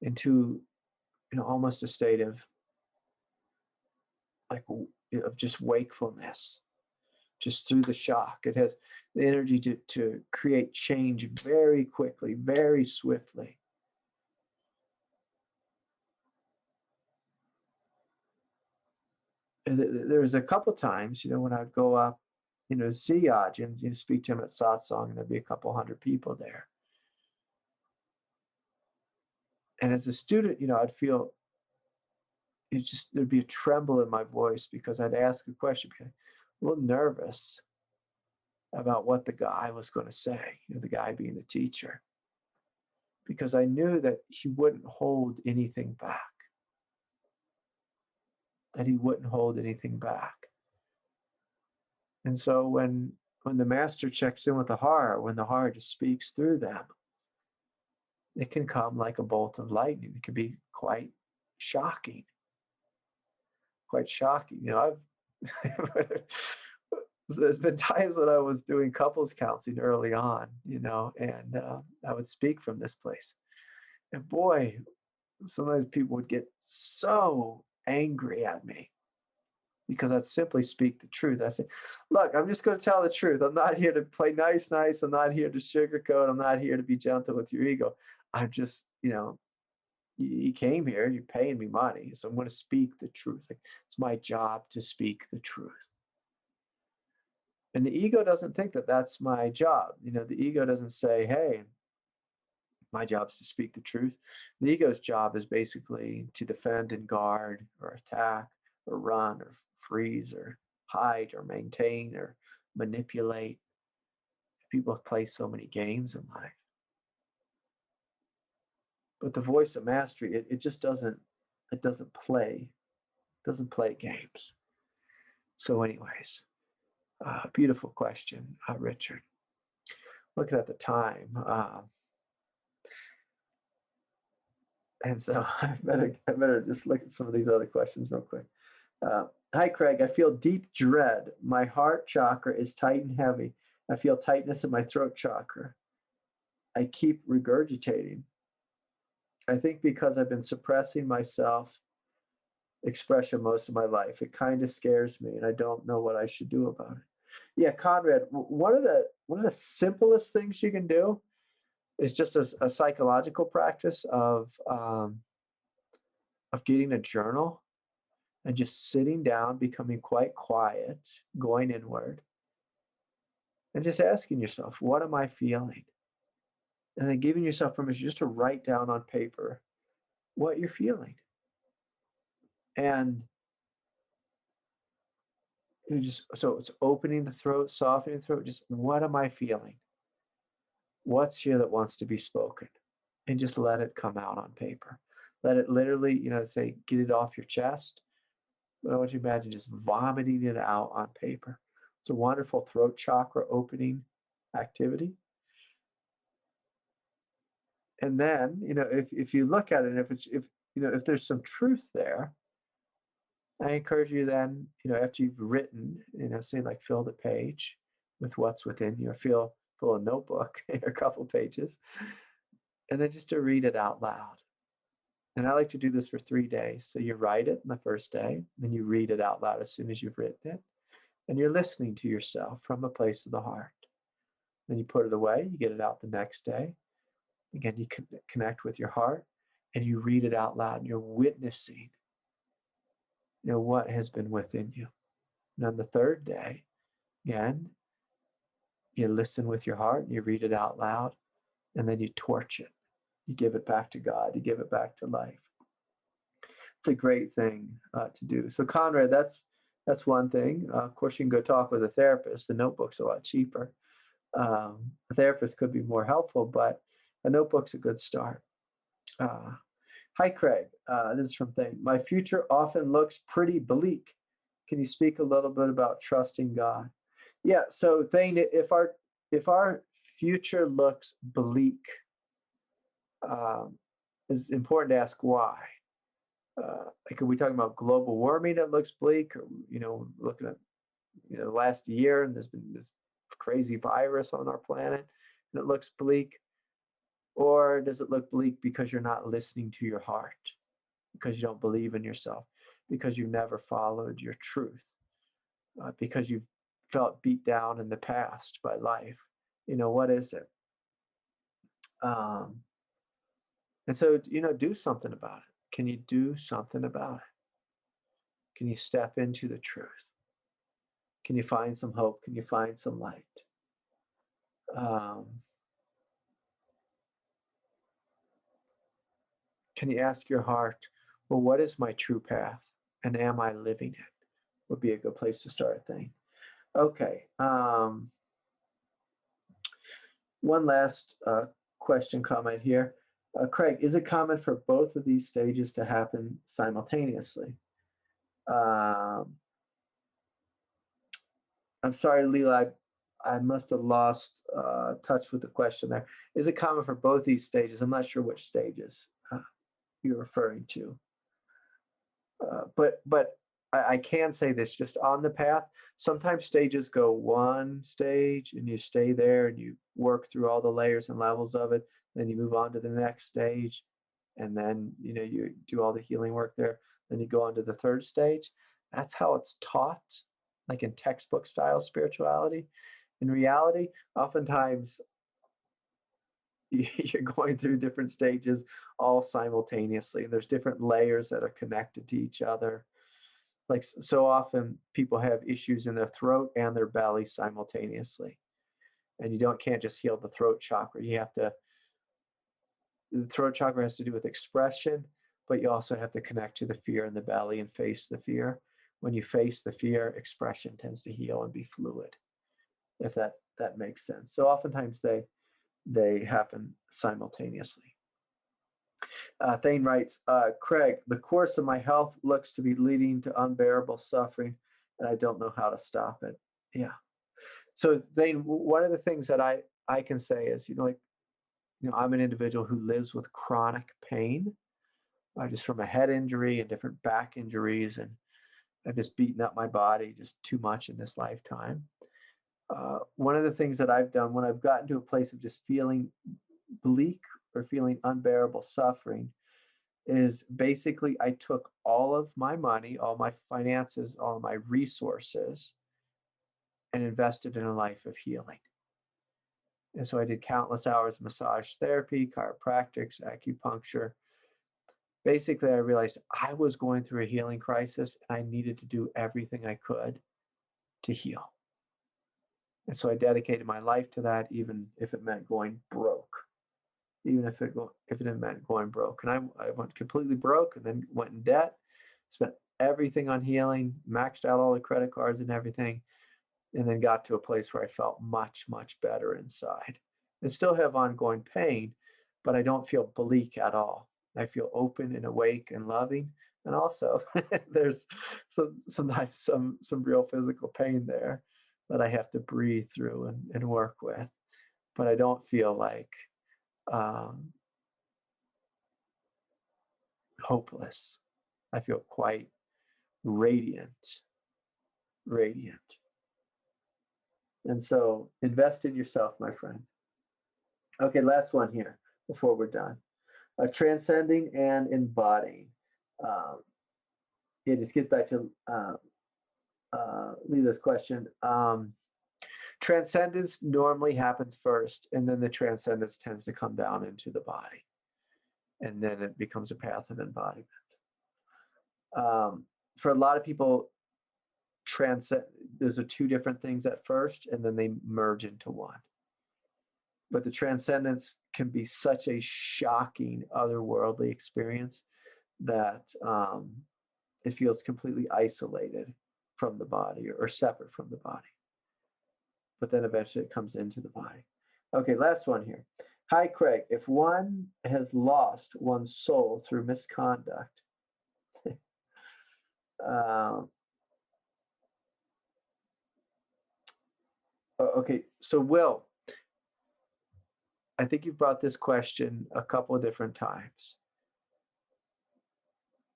into, almost a state of like of just wakefulness, just through the shock. It has the energy to create change very quickly, very swiftly. There was a couple times, when I'd go up, see Ajahn, speak to him at Satsang, and there'd be a couple hundred people there. And as a student, I'd feel there'd be a tremble in my voice because I'd ask a question, a little nervous about what the guy was going to say, the guy being the teacher, because I knew that he wouldn't hold anything back, And so when the master checks in with the heart, when the heart just speaks through them, it can come like a bolt of lightning. It can be quite shocking. I've there's been times when I was doing couples counseling early on, and I would speak from this place. And boy, sometimes people would get so angry at me because I'd simply speak the truth. I say, look, I'm just going to tell the truth. I'm not here to play nice. I'm not here to sugarcoat. I'm not here to be gentle with your ego. I'm just, you came here, you're paying me money, so I'm going to speak the truth. Like, it's my job to speak the truth. And the ego doesn't think that that's my job. The ego doesn't say, hey, my job is to speak the truth. The ego's job is basically to defend and guard or attack or run or freeze or hide or maintain or manipulate. People play so many games in life. But the voice of mastery, it just doesn't play games. So anyways, beautiful question, Richard. Looking at the time, and so I better just look at some of these other questions real quick. Hi, Craig. I feel deep dread. My heart chakra is tight and heavy. I feel tightness in my throat chakra. I keep regurgitating. I think because I've been suppressing myself expression most of my life, it kind of scares me, and I don't know what I should do about it. Yeah, Conrad, one of the simplest things you can do is just a psychological practice of getting a journal and just sitting down, becoming quite quiet, going inward, and just asking yourself, what am I feeling? And then giving yourself permission just to write down on paper what you're feeling. And you just, so it's opening the throat, softening the throat, just what am I feeling? What's here that wants to be spoken? And just let it come out on paper. Let it literally, say, get it off your chest. But I want you to imagine just vomiting it out on paper. It's a wonderful throat chakra opening activity. And then, if you look at it, if there's some truth there, I encourage you then, after you've written, say like fill the page with what's within you, or fill a notebook in a couple pages, and then just to read it out loud. And I like to do this for 3 days. So you write it in the first day, then you read it out loud as soon as you've written it, and you're listening to yourself from a place of the heart. Then you put it away, you get it out the next day. Again, you connect with your heart, and you read it out loud, and you're witnessing what has been within you. And on the third day, again, you listen with your heart, and you read it out loud, and then you torch it. You give it back to God. You give it back to life. It's a great thing to do. So Conrad, that's one thing. Of course, you can go talk with a therapist. The notebook's a lot cheaper. A therapist could be more helpful, but a notebook's a good start. Hi, Craig. This is from Thane. My future often looks pretty bleak. Can you speak a little bit about trusting God? Yeah. So Thane, if our future looks bleak, it's important to ask why. Like, are we talking about global warming that looks bleak, or looking at last year, and there's been this crazy virus on our planet and it looks bleak? Or does it look bleak because you're not listening to your heart, because you don't believe in yourself, because you've never followed your truth, because you've felt beat down in the past by life? What is it? And so, do something about it. Can you do something about it? Can you step into the truth? Can you find some hope? Can you find some light? Can you ask your heart, well, what is my true path? And am I living it? Would be a good place to start a thing. Okay. One last question, comment here. Craig, is it common for both of these stages to happen simultaneously? I'm sorry, Leela, I must have lost touch with the question there. Is it common for both these stages? I'm not sure which stages you're referring to. But I can say this, just on the path, sometimes stages go one stage and you stay there and you work through all the layers and levels of it. Then you move on to the next stage, and then you do all the healing work there. Then you go on to the third stage. That's how it's taught, like in textbook style spirituality. In reality, oftentimes you're going through different stages all simultaneously. There's different layers that are connected to each other. Like, so often people have issues in their throat and their belly simultaneously, and you can't just heal the throat chakra. The throat chakra has to do with expression, but you also have to connect to the fear in the belly and face the fear. When you face the fear, expression tends to heal and be fluid, if that makes sense. So oftentimes they happen simultaneously. Thane writes, Craig, the course of my health looks to be leading to unbearable suffering, and I don't know how to stop it. Yeah. So Thane, one of the things that I can say is, I'm an individual who lives with chronic pain, just from a head injury and different back injuries, and I've just beaten up my body just too much in this lifetime. One of the things that I've done when I've gotten to a place of just feeling bleak or feeling unbearable suffering is basically I took all of my money, all my finances, all my resources, and invested in a life of healing. And so I did countless hours of massage therapy, chiropractics, acupuncture. Basically, I realized I was going through a healing crisis and I needed to do everything I could to heal. And so I dedicated my life to that, even if it meant going broke, even if it meant going broke. And I went completely broke and then went in debt, spent everything on healing, maxed out all the credit cards and everything, and then got to a place where I felt much, much better inside. And still have ongoing pain, but I don't feel bleak at all. I feel open and awake and loving. And also there's sometimes some real physical pain there that I have to breathe through and work with. But I don't feel like hopeless. I feel quite radiant. And so invest in yourself, my friend. Okay, last one here before we're done. Transcending and embodying. Just get back to Leela's question. Transcendence normally happens first, and then the transcendence tends to come down into the body. And then it becomes a path of embodiment. For a lot of people, those are two different things at first, and then they merge into one. But the transcendence can be such a shocking, otherworldly experience that it feels completely isolated from the body or separate from the body. But then eventually it comes into the body. Okay, last one here. Hi, Craig. If one has lost one's soul through misconduct, okay, so Will, I think you've brought this question a couple of different times.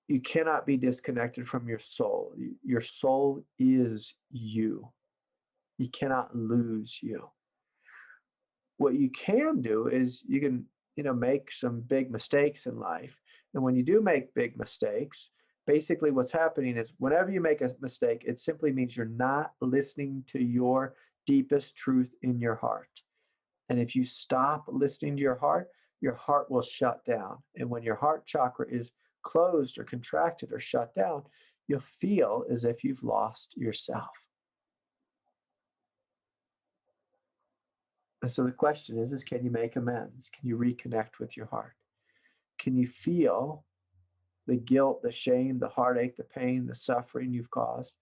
You cannot be disconnected from your soul. Your soul is you. You cannot lose you. What you can do is you can, make some big mistakes in life. And when you do make big mistakes, basically what's happening is whenever you make a mistake, it simply means you're not listening to your deepest truth in your heart. And if you stop listening to your heart will shut down. And when your heart chakra is closed or contracted or shut down, you'll feel as if you've lost yourself. And so the question is can you make amends? Can you reconnect with your heart? Can you feel the guilt, the shame, the heartache, the pain, the suffering you've caused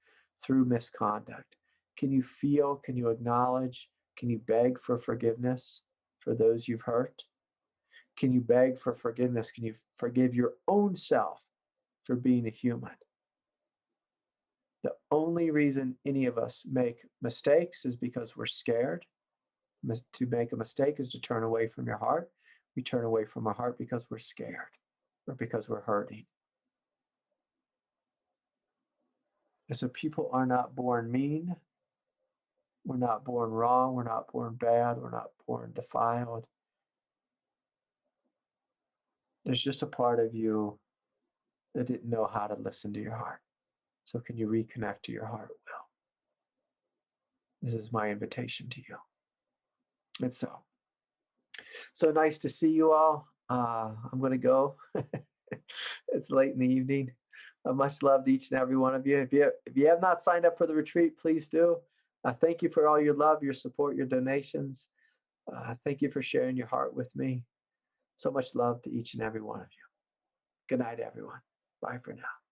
through misconduct? Can you feel, can you acknowledge, can you beg for forgiveness for those you've hurt? Can you beg for forgiveness? Can you forgive your own self for being a human? The only reason any of us make mistakes is because we're scared. To make a mistake is to turn away from your heart. We turn away from our heart because we're scared or because we're hurting. And so people are not born mean. We're not born wrong. We're not born bad. We're not born defiled. There's just a part of you that didn't know how to listen to your heart. So can you reconnect to your heart, Will? This is my invitation to you. And so nice to see you all. I'm going to go. It's late in the evening. Much love to each and every one of you. If you have not signed up for the retreat, please do. Thank you for all your love, your support, your donations. Thank you for sharing your heart with me. So much love to each and every one of you. Good night, everyone. Bye for now.